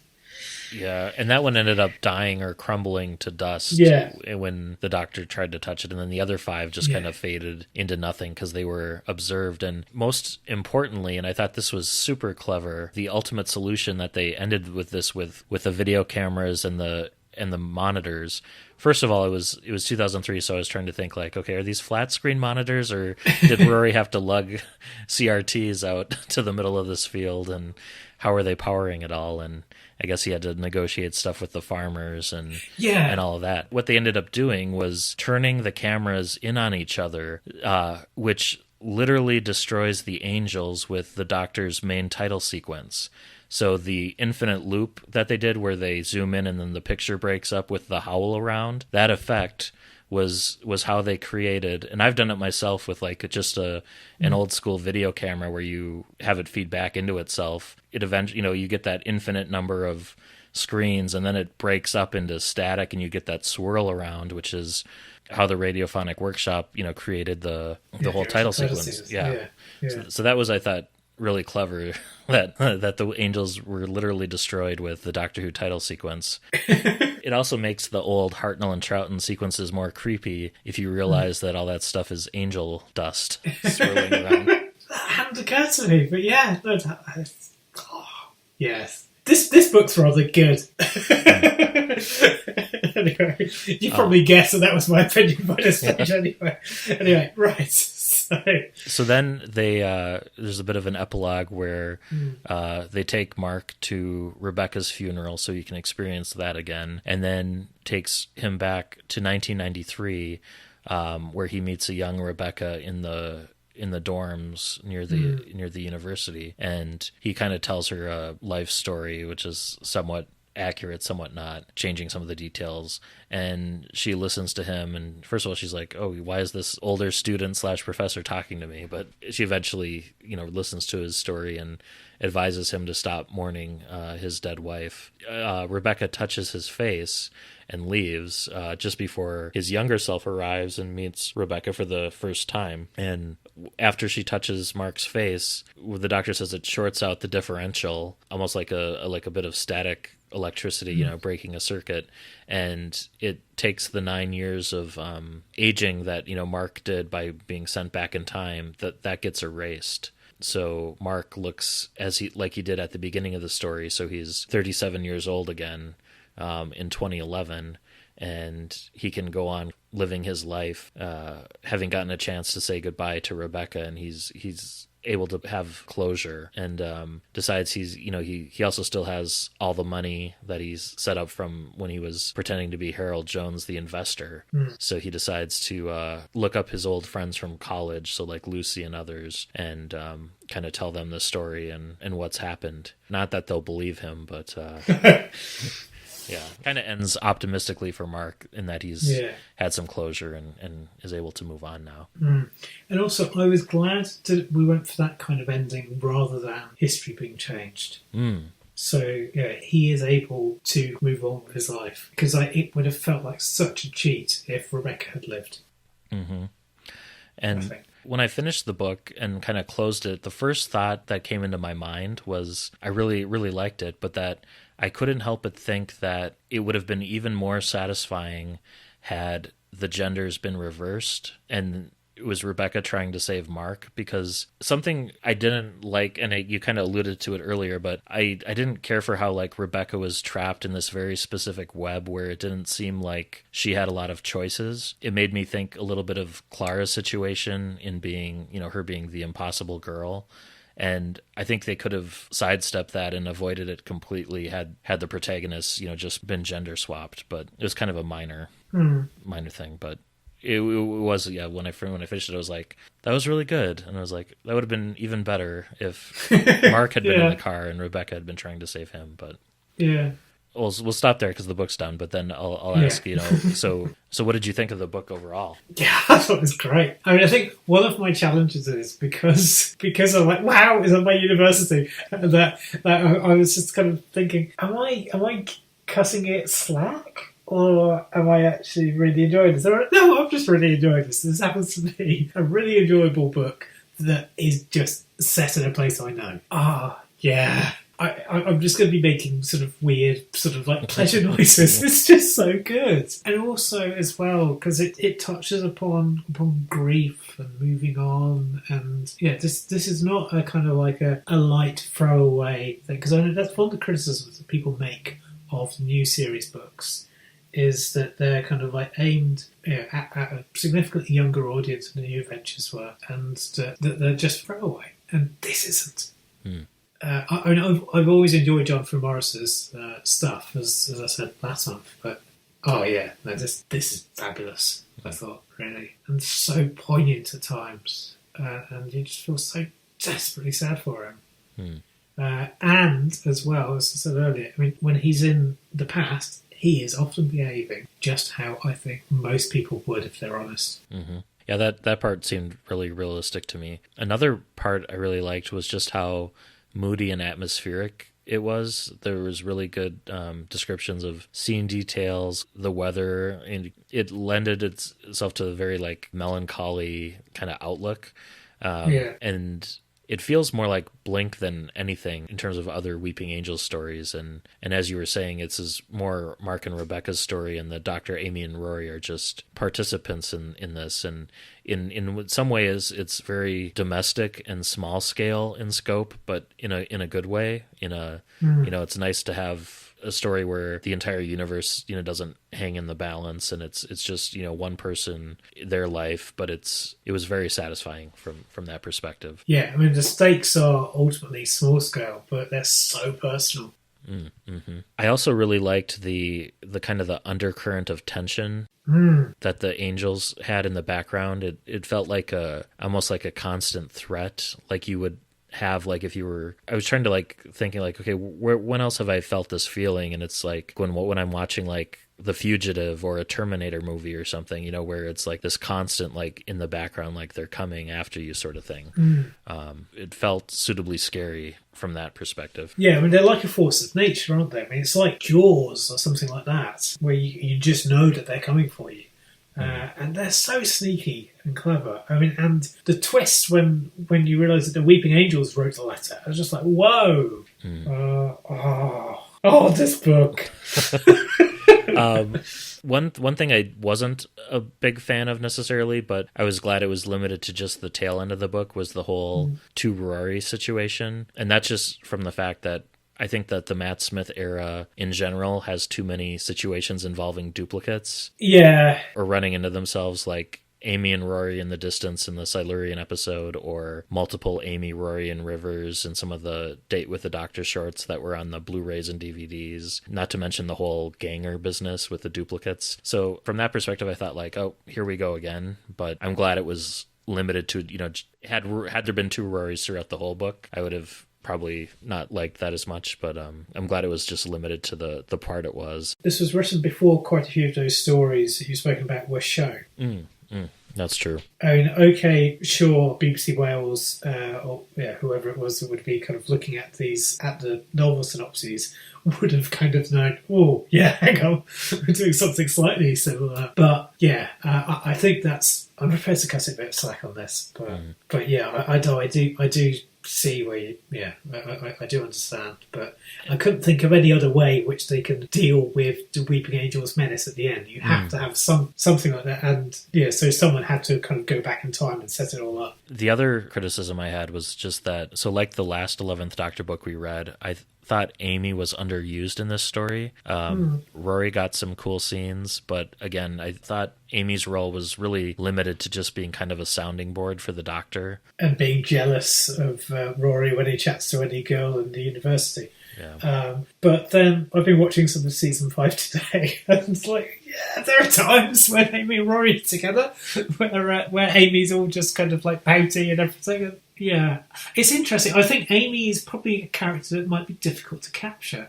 Yeah, and that one ended up dying or crumbling to dust Yeah. when the doctor tried to touch it, and then the other 5 just kind of faded into nothing because they were observed. And most importantly, and I thought this was super clever, the ultimate solution that they ended with this with the video cameras and the monitors. First of all, it was 2003, so I was trying to think like, okay, are these flat screen monitors, or did Rory have to lug CRTs out to the middle of this field, and how are they powering it all? And I guess he had to negotiate stuff with the farmers and all of that. What they ended up doing was turning the cameras in on each other, which literally destroys the angels with the Doctor's main title sequence. So the infinite loop that they did where they zoom in and then the picture breaks up with the howl around, that effect was how they created, and I've done it myself with like just an old school video camera where you have it feed back into itself. It eventually, you get that infinite number of screens, and then it breaks up into static, and you get that swirl around, which is how the Radiophonic Workshop, created the whole title sequence. Yeah. So that was, I thought, really clever that the angels were literally destroyed with the Doctor Who title sequence. It also makes the old Hartnell and Troughton sequences more creepy if you realize that all that stuff is angel dust swirling around. That hadn't occurred to me, but yeah. Yes. This book's rather good. Anyway, you probably guessed that was my opinion by this stage Anyway, right. So then there's a bit of an epilogue where they take Mark to Rebecca's funeral so he can experience that again, and then takes him back to 1993, where he meets a young Rebecca in the dorms near the university, and he kind of tells her a life story, which is somewhat accurate, somewhat not, changing some of the details. And she listens to him, and first of all she's like, oh, why is this older student / professor talking to me? But she eventually listens to his story and advises him to stop mourning his dead wife. Rebecca touches his face and leaves just before his younger self arrives and meets Rebecca for the first time. And after she touches Mark's face, the Doctor says it shorts out the differential, almost like a bit of static electricity, breaking a circuit, and it takes the 9 years of aging that Mark did by being sent back in time, that gets erased. So Mark looks like he did at the beginning of the story. So he's 37 years old again in 2011, and he can go on living his life, having gotten a chance to say goodbye to Rebecca, and he's able to have closure, and decides he also still has all the money that he's set up from when he was pretending to be Harold Jones, the investor. So he decides to look up his old friends from college, so like Lucy and others, and kind of tell them the story and what's happened. Not that they'll believe him, but yeah, kind of ends optimistically for Mark in that he's had some closure and is able to move on now. And also, I was glad that we went for that kind of ending rather than history being changed. So, he is able to move on with his life, because it would have felt like such a cheat if Rebecca had lived. And when I finished the book and kind of closed it, the first thought that came into my mind was I really, really liked it, but that I couldn't help but think that it would have been even more satisfying had the genders been reversed and it was Rebecca trying to save Mark, because something I didn't like, and you kind of alluded to it earlier, but I didn't care for how like Rebecca was trapped in this very specific web where it didn't seem like she had a lot of choices. It made me think a little bit of Clara's situation in being, her being the impossible girl. And I think they could have sidestepped that and avoided it completely had the protagonists, just been gender swapped. But it was kind of a minor thing. But it was, when I finished it, I was like, that was really good. And I was like, that would have been even better if Mark had been in the car and Rebecca had been trying to save him. But we'll stop there because the book's done. But then I'll ask, so what did you think of the book overall? Yeah, I thought it was great. I mean, I think one of my challenges is because I'm like, wow, it's at my university, that I was just kind of thinking, am I cutting it slack? Or am I actually really enjoying this? No, I'm just really enjoying this. This happens to be a really enjoyable book that is just set in a place I know. Yeah. I'm just going to be making sort of weird, sort of like pleasure noises. It's just so good. And also, as well, because it touches upon grief and moving on. And yeah, this is not a kind of like a light throwaway thing. Because I know that's one of the criticisms that people make of new series books, is that they're kind of like aimed at a significantly younger audience than the New Adventures were, and that they're just throwaway. And this isn't. I mean, I've always enjoyed Jonathan Morris's stuff, as I said last month. But oh yeah, no, this is fabulous. I thought, really, and so poignant at times, and you just feel so desperately sad for him. And as well, as I said earlier, I mean, when he's in the past, he is often behaving just how I think most people would if they're honest. Yeah, that part seemed really realistic to me. Another part I really liked was just how moody and atmospheric it was. There was really good descriptions of scene details, the weather, and it lended itself to a very like melancholy kind of outlook. And it feels more like Blink than anything in terms of other Weeping Angels stories. And as you were saying, it's more Mark and Rebecca's story, and the Dr. Amy and Rory are just participants in this. And in some ways, it's very domestic and small scale in scope, but in a good way. It's nice to have a story where the entire universe, doesn't hang in the balance, and it's just, one person, their life, but it was very satisfying from that perspective. Yeah, I mean, the stakes are ultimately small scale, but they're so personal. I also really liked the kind of the undercurrent of tension that the angels had in the background. It felt like almost like a constant threat, like you would have, like, if you were, I was trying to like thinking like, okay, when else have I felt this feeling? And it's like when I'm watching like The Fugitive or a Terminator movie or something, where it's like this constant, like in the background, like they're coming after you sort of thing. It felt suitably scary from that perspective. Yeah, I mean, they're like a force of nature, aren't they? I mean, it's like Jaws or something like that, where you just know that they're coming for you. And they're so sneaky and clever. I mean, and the twist when you realise that the Weeping Angels wrote the letter, I was just like, whoa! This book. One thing I wasn't a big fan of necessarily, but I was glad it was limited to just the tail end of the book, was the whole to Rory situation. And that's just from the fact that I think that the Matt Smith era in general has too many situations involving duplicates. Yeah. Or running into themselves, like Amy and Rory in the Distance in the Silurian episode, or multiple Amy, Rory, and Rivers in some of the Date with the Doctor shorts that were on the Blu-rays and DVDs, not to mention the whole ganger business with the duplicates. So from that perspective, I thought like, oh, here we go again. But I'm glad it was limited to, had there been two Rorys throughout the whole book, I would have probably not liked that as much, but I'm glad it was just limited to the part it was. This was written before quite a few of those stories that you've spoken about were shown. That's true. I mean, okay, sure, BBC Wales, or whoever it was that would be kind of looking at the novel synopses, would have kind of known, oh, yeah, hang on, we're doing something slightly similar. But yeah, I think I'm prepared to cut a bit of slack on this. But yeah, I do see where I do understand, but I couldn't think of any other way which they can deal with the Weeping Angel's menace at the end. You have to have something like that, and so someone had to kind of go back in time and set it all up. The other criticism I had was just that, so like the last 11th Doctor book we read, I thought Amy was underused in this story. Rory got some cool scenes, but again, I thought Amy's role was really limited to just being kind of a sounding board for the Doctor. And being jealous of Rory when he chats to any girl in the university. Yeah. But then I've been watching some of season 5 today, and it's like, yeah, there are times when Amy and Rory are together where Amy's all just kind of like pouty and everything. And yeah, it's interesting. I think Amy is probably a character that might be difficult to capture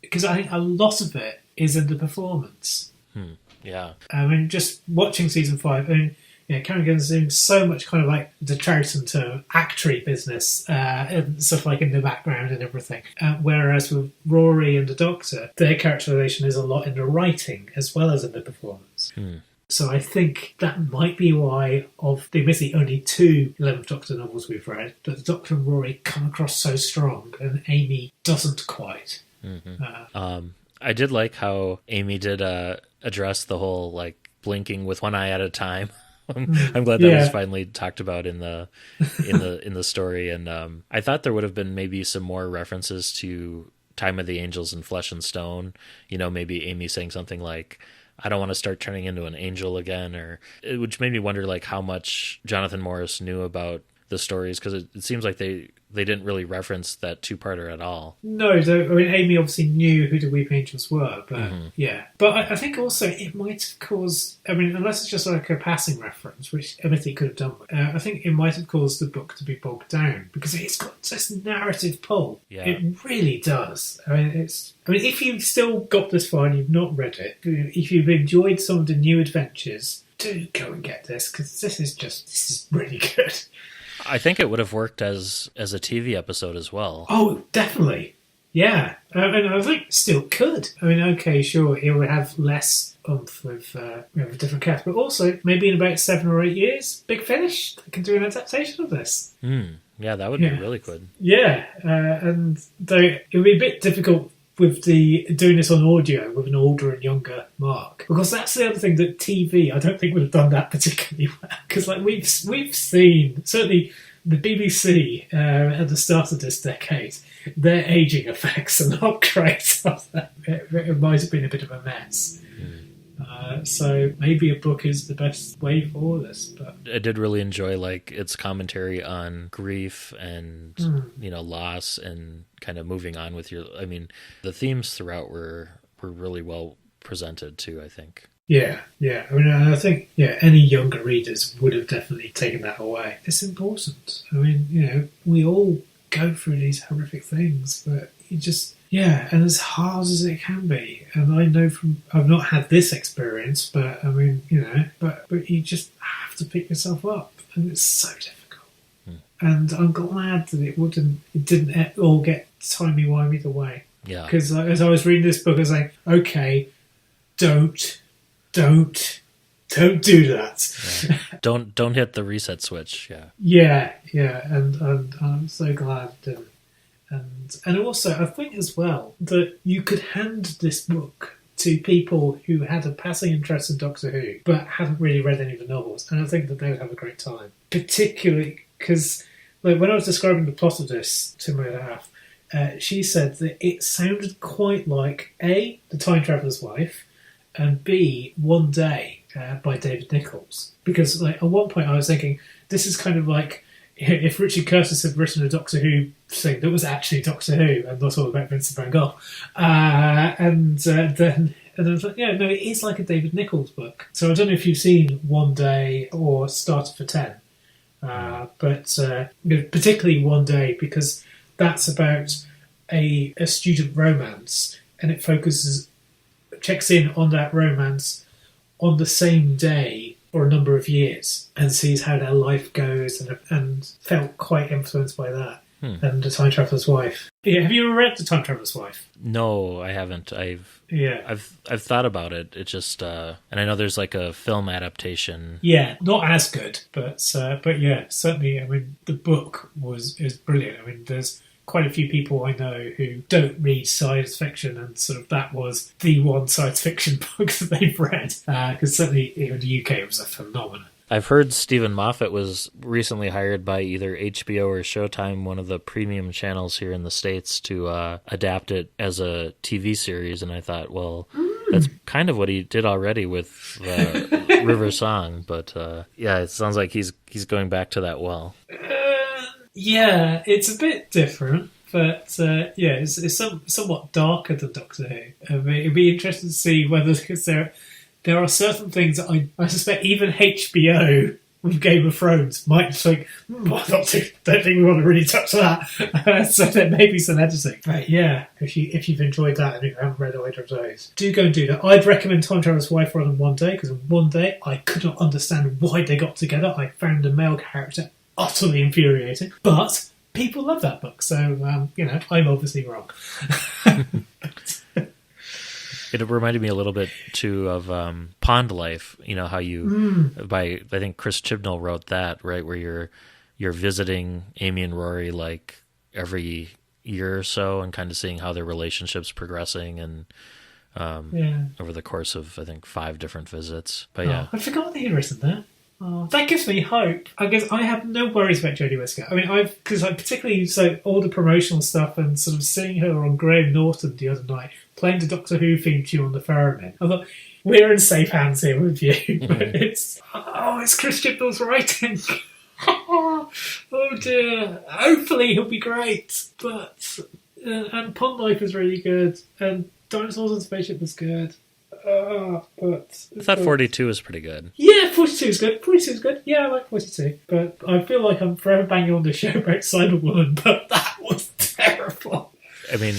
because I think a lot of it is in the performance. Yeah. I mean, just watching season 5, I mean, Karen Gillan's doing so much kind of like the Troughton to actory business and stuff like in the background and everything. Whereas with Rory and the Doctor, their characterization is a lot in the writing as well as in the performance. So I think that might be why, of the admittedly only 2 11th Doctor novels we've read, that the Doctor and Rory come across so strong and Amy doesn't quite. I did like how Amy did address the whole like blinking with one eye at a time. I'm glad that was finally talked about in the story, and I thought there would have been maybe some more references to Time of the Angels and Flesh and Stone. You know, maybe Amy saying something like, "I don't want to start turning into an angel again," which made me wonder like how much Jonathan Morris knew about the stories, because it seems like they didn't really reference that 2-parter at all. No, Amy obviously knew who the Weeping Angels were, but But I think also it might have caused, unless it's just like a passing reference, which admittedly could have done, I think it might have caused the book to be bogged down, because it's got this narrative pull. Yeah. It really does. If you've still got this far and you've not read it, if you've enjoyed some of the new adventures, do go and get this, because this is really good. I think it would have worked as a TV episode as well. Oh, definitely. Yeah. I think it still could. Okay, sure, it would have less oomph with a different cast, but also maybe in about 7 or 8 years, Big Finish, they can do an adaptation of this. Yeah, that would be really good. Yeah, and though it would be a bit difficult with doing this on audio with an older and younger Mark, because that's the other thing that TV I don't think would have done that particularly well, because like we've seen certainly the BBC at the start of this decade, their aging effects are not great. It might have been a bit of a mess. So maybe a book is the best way for this. But I did really enjoy like its commentary on grief and loss and kind of moving on with your. The themes throughout were really well presented too, I think. Yeah. I think any younger readers would have definitely taken that away. It's important. We all go through these horrific things, but you just. Yeah, and as hard as it can be, and I know I've not had this experience, but but you just have to pick yourself up, and it's so difficult. And I'm glad that it didn't all get timey-wimey the way. Yeah. Because as I was reading this book, I was like, okay, don't do that. Yeah. Don't hit the reset switch. Yeah, and I'm so glad it didn't. And also, I think as well that you could hand this book to people who had a passing interest in Doctor Who but hadn't really read any of the novels, and I think that they would have a great time. Particularly because, like, when I was describing the plot of this to my half, she said that it sounded quite like A, The Time Traveller's Wife, and B, One Day by David Nichols. Because, like, at one point I was thinking, this is kind of like if Richard Curtis had written a Doctor Who thing that was actually Doctor Who and not all about Vincent van Gogh. And then I was like, yeah, no, it is like a David Nichols book. So I don't know if you've seen One Day or Started for 10, but particularly One Day, because that's about a student romance, and it checks in on that romance on the same day for a number of years and sees how their life goes, and felt quite influenced by that. And The Time Traveller's Wife. Yeah, have you ever read The Time Traveller's Wife? No, I haven't. I've thought about it. It just and I know there's like a film adaptation. Yeah, not as good, but yeah, certainly. The book is brilliant. There's quite a few people I know who don't read science fiction, and sort of that was the one science fiction book that they've read. Because certainly in the UK it was a phenomenon. I've heard Stephen Moffat was recently hired by either HBO or Showtime, one of the premium channels here in the States, to adapt it as a TV series, and I thought, well, that's kind of what he did already with River Song, but it sounds like he's going back to that well. Yeah, it's a bit different, but it's somewhat darker than Doctor Who. It'd be interesting to see whether, because there are certain things that I suspect even HBO with Game of Thrones might think, don't think we want to really touch that. So there may be some editing. But yeah, if you've enjoyed that and you haven't read either of those, do go and do that. I'd recommend Time Traveller's Wife rather than One Day, because in One Day I could not understand why they got together. I found the male character utterly infuriating, but people love that book, so I'm obviously wrong. It reminded me a little bit too of Pond Life. You know how I think Chris Chibnall wrote that, right, where you're visiting Amy and Rory like every year or so and kind of seeing how their relationship's progressing and over the course of I think 5 different visits. But yeah, I forgot that he'd written that. Oh, that gives me hope. I guess I have no worries about Jodie Whittaker. I mean, because I particularly all the promotional stuff and sort of seeing her on Graham Norton the other night playing the Doctor Who theme tune on the Ferryman. I thought we're in safe hands here with you. But it's Chris Chibnall's writing. Oh dear. Hopefully he'll be great. But and Pond Life is really good, and Dinosaurs and Spaceship was good. But I thought 42 was pretty good. Yeah, 42 is good. 42 is good. Yeah, I like 42. But I feel like I'm forever banging on the show about Cyberwoman, but that was terrible. I mean,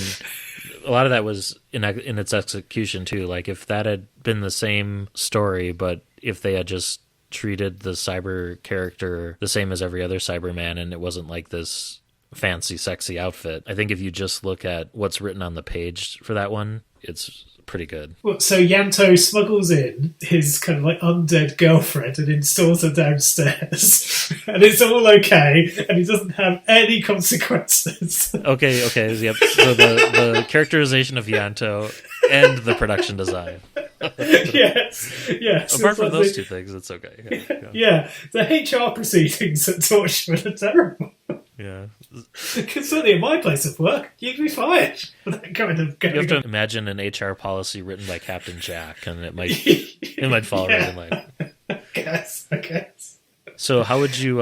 a lot of that was in its execution too. Like if that had been the same story, but if they had just treated the cyber character the same as every other Cyberman, and it wasn't like this fancy, sexy outfit. I think if you just look at what's written on the page for that one, it's pretty good. Well, so Yanto smuggles in his kind of like undead girlfriend and installs her downstairs, and it's all okay, and he doesn't have any consequences. Okay, yep. So the characterization of Yanto and the production design. yes. Apart from those two things, it's okay. Yeah, the HR proceedings at Torchwood are terrible. Yeah. Because certainly in my place of work, you'd be fired for that kind of going. You have to imagine an HR policy written by Captain Jack, and it might fall right in line. I guess. So how would you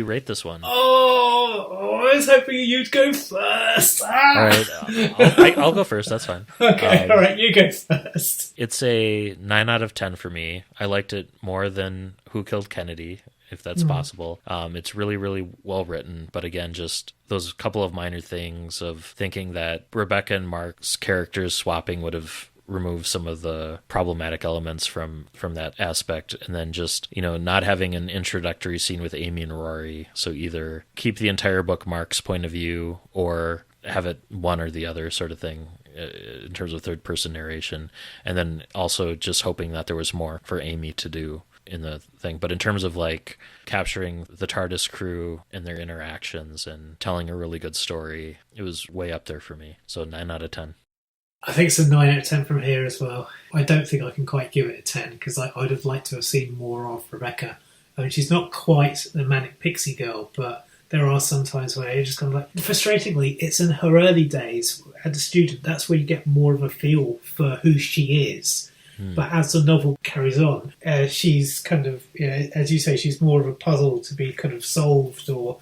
rate this one? I was hoping you'd go first. All right, I'll go first. That's fine. Okay, all right, you go first. It's a 9 out of 10 for me. I liked it more than Who Killed Kennedy, if that's possible. It's really, really well written, but again, just those couple of minor things of thinking that Rebecca and Mark's characters swapping would have removed some of the problematic elements from that aspect, and then just, not having an introductory scene with Amy and Rory. So either keep the entire book Mark's point of view or have it one or the other sort of thing in terms of third person narration, and then also just hoping that there was more for Amy to do in the thing. But in terms of like capturing the TARDIS crew and their interactions and telling a really good story, it was way up there for me. So 9 out of 10. I think it's a 9 out of 10 from here as well. I don't think I can quite give it a 10 because I'd have liked to have seen more of Rebecca. I mean, she's not quite the manic pixie girl, but there are some times where you're just kind of like, frustratingly, it's in her early days as a student. That's where you get more of a feel for who she is. But as the novel carries on, she's kind of, as you say, she's more of a puzzle to be kind of solved or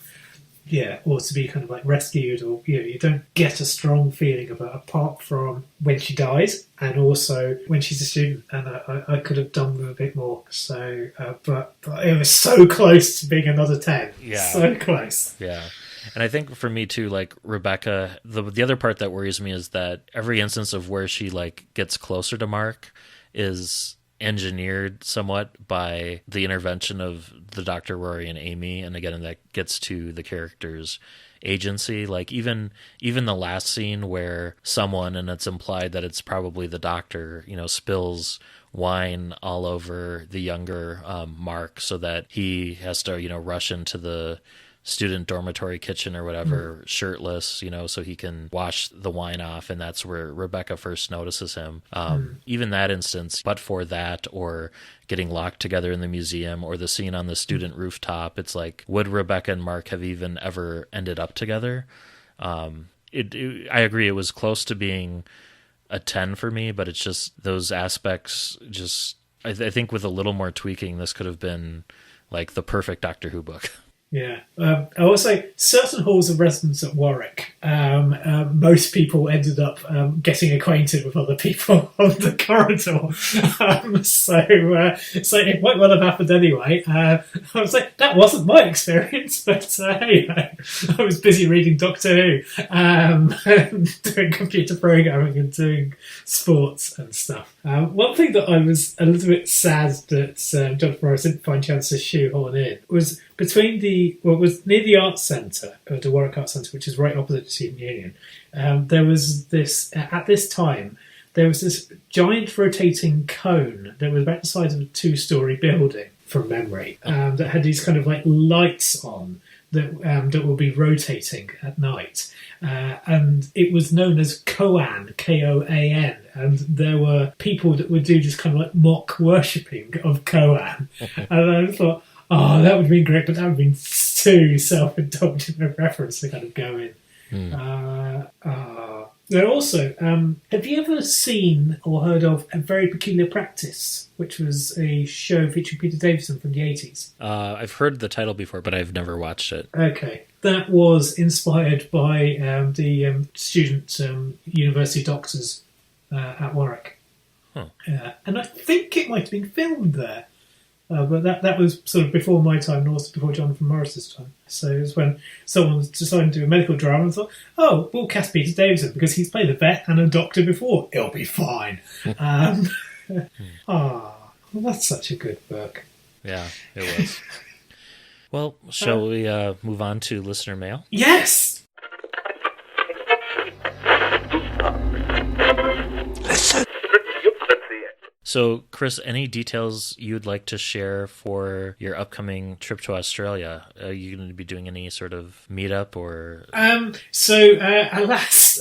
to be kind of like rescued, or you don't get a strong feeling about apart from when she dies and also when she's a student. And I could have done with a bit more. So, but it was so close to being another 10. Yeah, so close. Yeah. And I think for me too, like Rebecca, the other part that worries me is that every instance of where she like gets closer to Mark is engineered somewhat by the intervention of the Dr. Rory and Amy, and again that gets to the characters' agency. Like even the last scene where someone, and it's implied that it's probably the Doctor, spills wine all over the younger Mark so that he has to rush into the student dormitory kitchen or whatever, shirtless, so he can wash the wine off, and that's where Rebecca first notices him. Even that instance, but for that, or getting locked together in the museum, or the scene on the student rooftop, it's like, would Rebecca and Mark have even ever ended up together? I agree, it was close to being a 10 for me, but it's just those aspects, I think with a little more tweaking, this could have been like the perfect Doctor Who book. Yeah. I will say, certain halls of residence at Warwick, most people ended up getting acquainted with other people on the corridor. So it might well have happened anyway. I was like, that wasn't my experience, but hey, I was busy reading Doctor Who, doing computer programming and doing sports and stuff. One thing that I was a little bit sad that Jonathan Morris didn't find a chance to shoehorn in was between it was near the Arts Centre, the Warwick Arts Centre, which is right opposite to Student Union. There was this, at this time, there was this giant rotating cone that was about the size of a 2-story building, from memory, that had these kind of like lights on that will be rotating at night. And it was known as Koan, Koan, and there were people that would do just kind of like mock worshipping of Koan. And I thought, oh, that would have been great, but that would have been too self-indulgent a reference to kind of go in. There also, have you ever seen or heard of A Very Peculiar Practice, which was a show featuring Peter Davison from the 80s? I've heard the title before, but I've never watched it. Okay. That was inspired by the student university doctors at Warwick. Huh. And I think it might have been filmed there. But that was sort of before my time and also before Jonathan Morris's time. So it was when someone was deciding to do a medical drama and thought, oh, we'll cast Peter Davison because he's played a vet and a doctor before. It'll be fine. That's such a good book. Yeah, it was. Well, shall we move on to listener mail? Yes! So, Chris, any details you'd like to share for your upcoming trip to Australia? Are you going to be doing any sort of meetup or... Alas,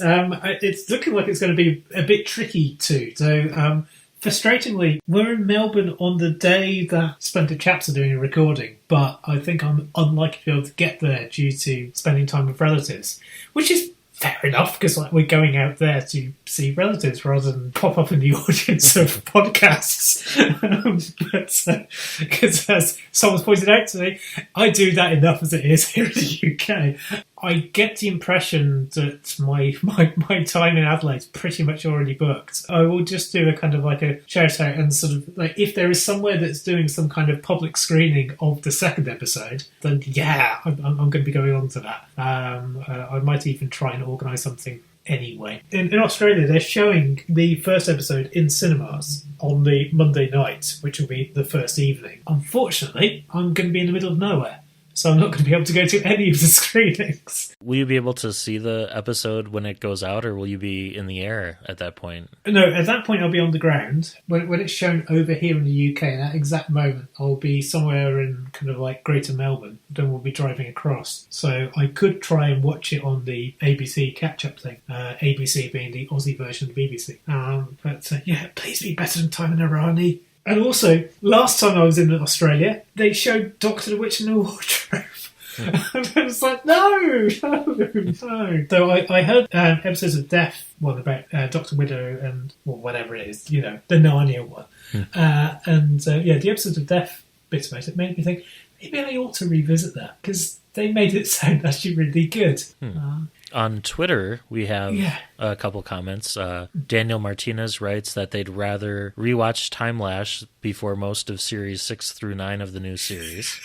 it's looking like it's going to be a bit tricky too. So, frustratingly, we're in Melbourne on the day that Splendid Chaps are doing a recording, but I think I'm unlikely to be able to get there due to spending time with relatives, which is fair enough, because like we're going out there to see relatives rather than pop up in the audience of podcasts. But because as someone's pointed out to me, I do that enough as it is here in the UK. I get the impression that my time in Adelaide is pretty much already booked. I will just do a kind of like a shout out and sort of like if there is somewhere that's doing some kind of public screening of the second episode, then yeah, I'm going to be going on to that. I might even try and organise something anyway. In Australia, they're showing the first episode in cinemas on the Monday night, which will be the first evening. Unfortunately, I'm going to be in the middle of nowhere, so I'm not going to be able to go to any of the screenings. Will you be able to see the episode when it goes out, or will you be in the air at that point? No, at that point I'll be on the ground. When it's shown over here in the UK, in that exact moment, I'll be somewhere in kind of like Greater Melbourne. Then we'll be driving across. So I could try and watch it on the ABC catch-up thing. ABC being the Aussie version of the BBC. But please be better than Time in Irani. And also, last time I was in Australia, they showed Doctor the Witch in the Wardrobe. And I was like, no. So I heard episodes of Death, one about Dr. Widow and whatever it is, the Narnia one. The episodes of Death bit of it made me think, maybe I ought to revisit that, because they made it sound actually really good. On Twitter, we have a couple comments. Daniel Martinez writes that they'd rather rewatch Time Lash before most of series 6 through 9 of the new series.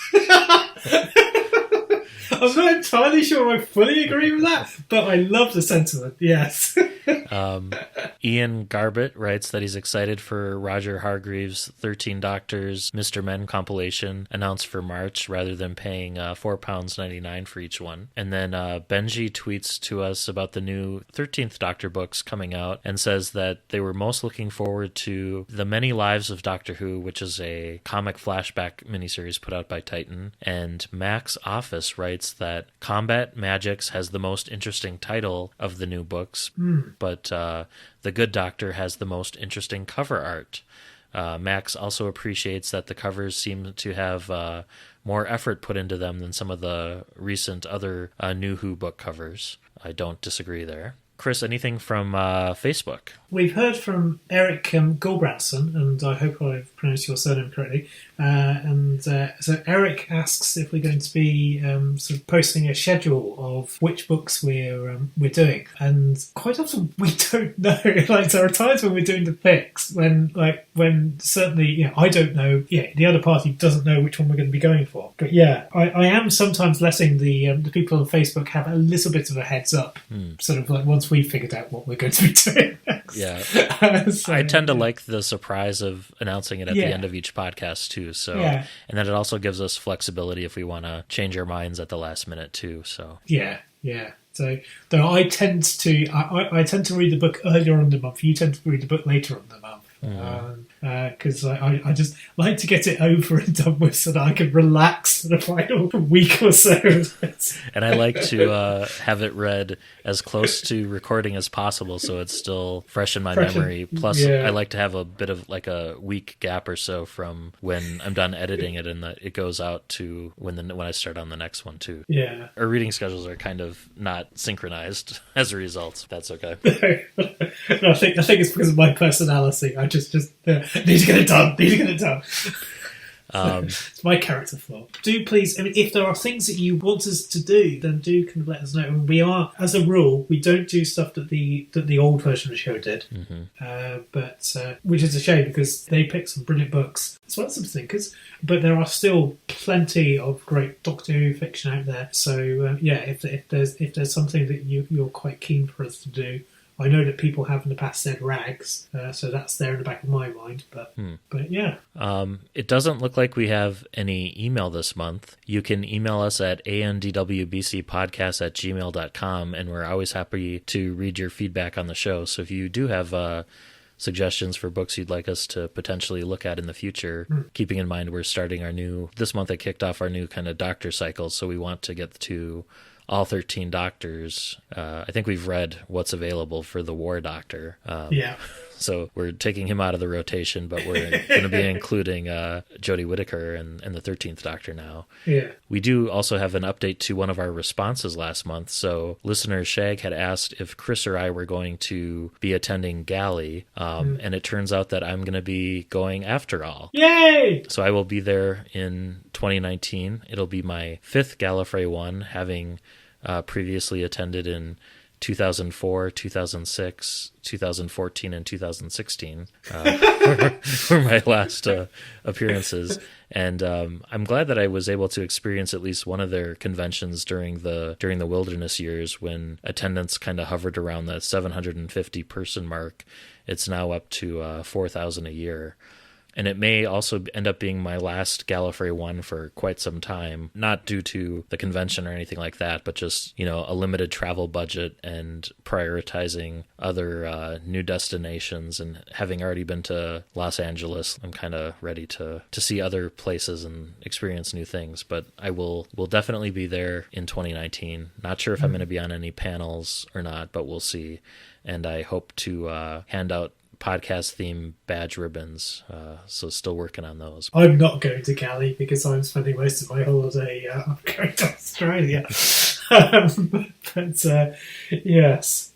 I'm not entirely sure I fully agree with that, but I love the sentiment, yes. Ian Garbett writes that he's excited for Roger Hargreaves' 13 Doctors Mr. Men compilation announced for March rather than paying £4.99 for each one. And then Benji tweets to us about the new 13th Doctor books coming out and says that they were most looking forward to The Many Lives of Doctor Who, which is a comic flashback miniseries put out by Titan. And Max Office writes that Combat Magics has the most interesting title of the new books, but The Good Doctor has the most interesting cover art. Max also appreciates that the covers seem to have more effort put into them than some of the recent other New Who book covers. I don't disagree there. Chris, anything from Facebook? We've heard from Eric Gulbranson, and I hope I've pronounced your surname correctly. So Eric asks if we're going to be sort of posting a schedule of which books we're doing, and quite often we don't know. Like there are times when we're doing the picks when certainly I don't know. The other party doesn't know which one we're going to be going for. But I am sometimes letting the people on Facebook have a little bit of a heads up, sort of like once we've figured out what we're going to be doing next. Yeah, I tend to like the surprise of announcing it at the end of each podcast too. So, and then it also gives us flexibility if we want to change our minds at the last minute too. So, yeah. So, though I tend to read the book earlier on in the month. You tend to read the book later on in the month. Because I just like to get it over and done with so that I can relax for the final week or so. And I like to have it read as close to recording as possible so it's still fresh in my memory. Plus, I like to have a bit of like a week gap or so from when I'm done editing it and that it goes out to when I start on the next one too. Yeah. Our reading schedules are kind of not synchronized as a result. That's okay. No, I think it's because of my personality. I just need to get it done. It's my character flaw. Do please, I mean, if there are things that you want us to do, then do kind of let us know. And we are, as a rule, we don't do stuff that the old version of the show did, but which is a shame because they picked some brilliant books as well as some thinkers. But there are still plenty of great Doctor Who fiction out there. So if there's something that you're quite keen for us to do. I know that people have in the past said rags, so that's there in the back of my mind. But yeah. It doesn't look like we have any email this month. You can email us at andwbcpodcast@gmail.com, and we're always happy to read your feedback on the show. So if you do have suggestions for books you'd like us to potentially look at in the future, keeping in mind we're starting this month I kicked off our new kind of Doctor cycle, so we want to get to all 13 Doctors. I think we've read what's available for the War Doctor. So we're taking him out of the rotation, but we're going to be including Jodie Whittaker and the 13th Doctor now. Yeah. We do also have an update to one of our responses last month. So listener Shag had asked if Chris or I were going to be attending Galley, and it turns out that I'm going to be going after all. Yay! So I will be there in 2019. It'll be my 5th Gallifrey one, having previously attended in 2004, 2006, 2014, and 2016 were my last appearances. And I'm glad that I was able to experience at least one of their conventions during the wilderness years when attendance kind of hovered around the 750 person mark. It's now up to 4,000 a year. And it may also end up being my last Gallifrey one for quite some time, not due to the convention or anything like that, but just, a limited travel budget and prioritizing other new destinations. And having already been to Los Angeles, I'm kind of ready to see other places and experience new things. But I will definitely be there in 2019. Not sure if I'm going to be on any panels or not, but we'll see. And I hope to hand out podcast theme badge ribbons, so still working on those. I'm not going to Cali because I'm spending most of my holiday I'm going to Australia. But yes,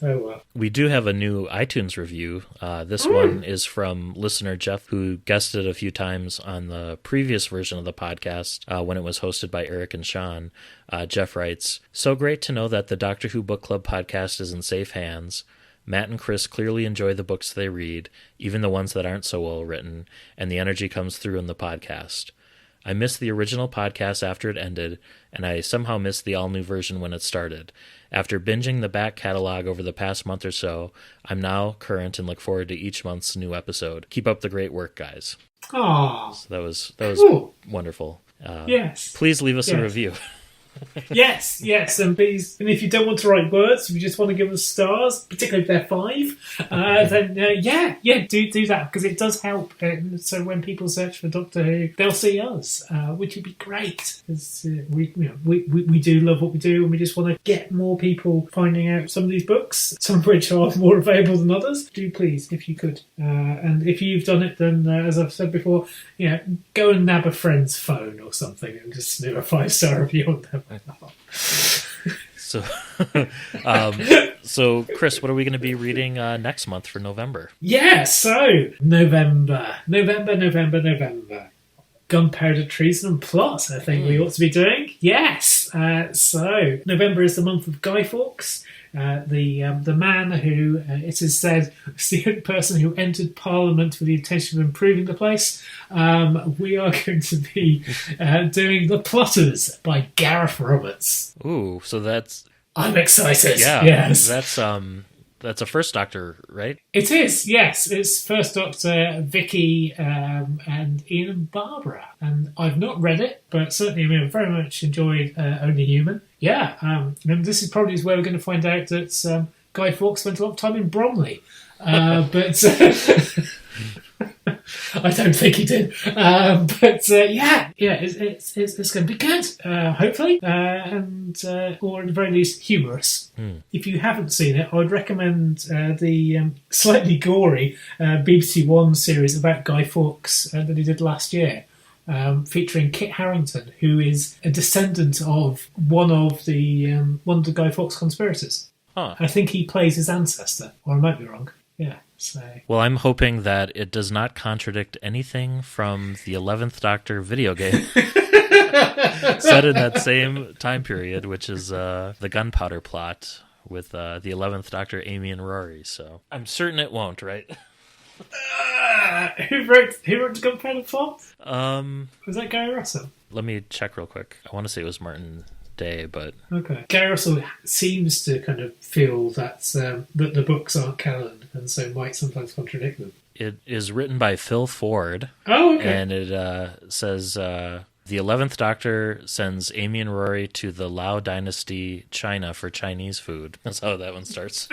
oh well. We do have a new iTunes review. This one is from listener Jeff, who guested a few times on the previous version of the podcast when it was hosted by Eric and Sean. Jeff writes, "So great to know that the Doctor Who Book Club podcast is in safe hands. Matt and Chris clearly enjoy the books they read, even the ones that aren't so well written, and the energy comes through in the podcast. I missed the original podcast after it ended, and I somehow missed the all-new version when it started. After binging the back catalog over the past month or so, I'm now current and look forward to each month's new episode. Keep up the great work, guys." Aww. So that was wonderful. Yes. Please leave us a review. Yes, and please, and if you don't want to write words, if you just want to give us stars, particularly if they're 5, then do that, because it does help. So when people search for Doctor Who, they'll see us, which would be great. We do love what we do, and we just want to get more people finding out some of these books, some of which are more available than others. Do please, if you could, and if you've done it, then as I've said before, go and nab a friend's phone or something and just do a 5-star review on them. So, Chris, what are we going to be reading next month for November? So November. Gunpowder Treason and Plot, I think we ought to be doing. Yes. So November is the month of Guy Fawkes. The man who, it is said, was the only person who entered Parliament with the intention of improving the place. We are going to be doing The Plotters by Gareth Roberts. Ooh, so that's... I'm excited. Yeah, yes. That's That's a First Doctor, right? It is, yes. It's First Doctor, Vicky, and Ian and Barbara. And I've not read it, but certainly I've very much enjoyed Only Human. Yeah, and this is probably where we're going to find out that Guy Fawkes spent a lot of time in Bromley. But I don't think he did. It's going to be good, hopefully, and or at the very least humorous. If you haven't seen it, I would recommend the slightly gory BBC One series about Guy Fawkes that he did last year, featuring Kit Harington, who is a descendant of one of the Guy Fawkes conspirators. Huh. I think he plays his ancestor, or I might be wrong. Yeah. So. Well, I'm hoping that it does not contradict anything from the 11th Doctor video game set in that same time period, which is the gunpowder plot with the 11th Doctor, Amy and Rory. So I'm certain it won't, right? Who wrote the gunpowder plot? Was that Gary Russell? Let me check real quick. I want to say it was Martin Day, but okay. Gary Russell seems to kind of feel that the books aren't canon, and so might sometimes contradict them. It is written by Phil Ford. Oh, okay. And it says the 11th Doctor sends Amy and Rory to the Lao Dynasty, China, for Chinese food. That's how that one starts.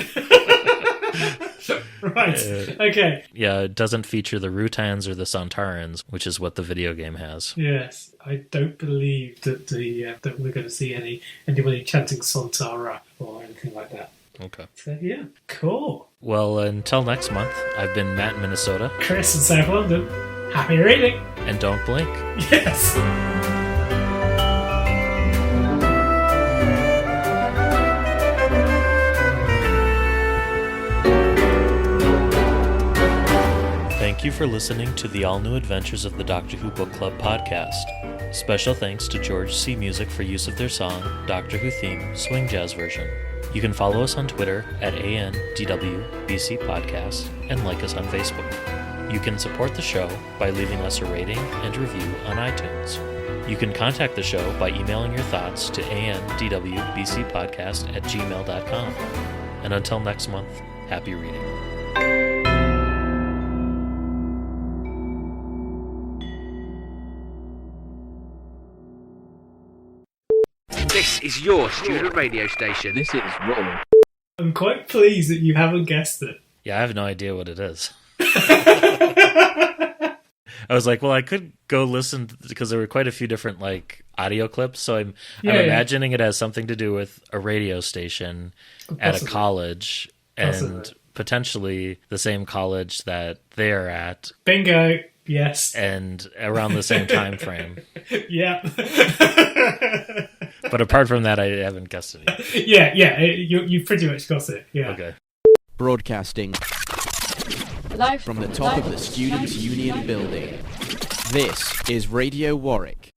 Right. Okay. Yeah, it doesn't feature the Rutans or the Santarans, which is what the video game has. Yes, I don't believe that that we're going to see anybody chanting Santara or anything like that. Okay. So, yeah, cool. Well, until next month, I've been Matt in Minnesota. Chris in South London. Happy reading. And don't blink. Yes. Thank you for listening to the all-new adventures of the Doctor Who Book Club podcast. Special thanks to George C. Music for use of their song, Doctor Who Theme, Swing Jazz Version. You can follow us on Twitter at ANDWBC Podcast and like us on Facebook. You can support the show by leaving us a rating and review on iTunes. You can contact the show by emailing your thoughts to andwbcpodcast@gmail.com. And until next month, happy reading. This is your student radio station. This is Rory. I'm quite pleased that you haven't guessed it. Yeah, I have no idea what it is. I was like, well, I could go listen because there were quite a few different audio clips. So I'm imagining it has something to do with a radio station at a college and potentially the same college that they're at. Bingo. Yes. And around the same time frame. Yeah. But apart from that, I haven't guessed it yet. Yeah. You pretty much got it. Yeah. Okay. Broadcasting from the top of the Students' Union building. This is Radio Warwick.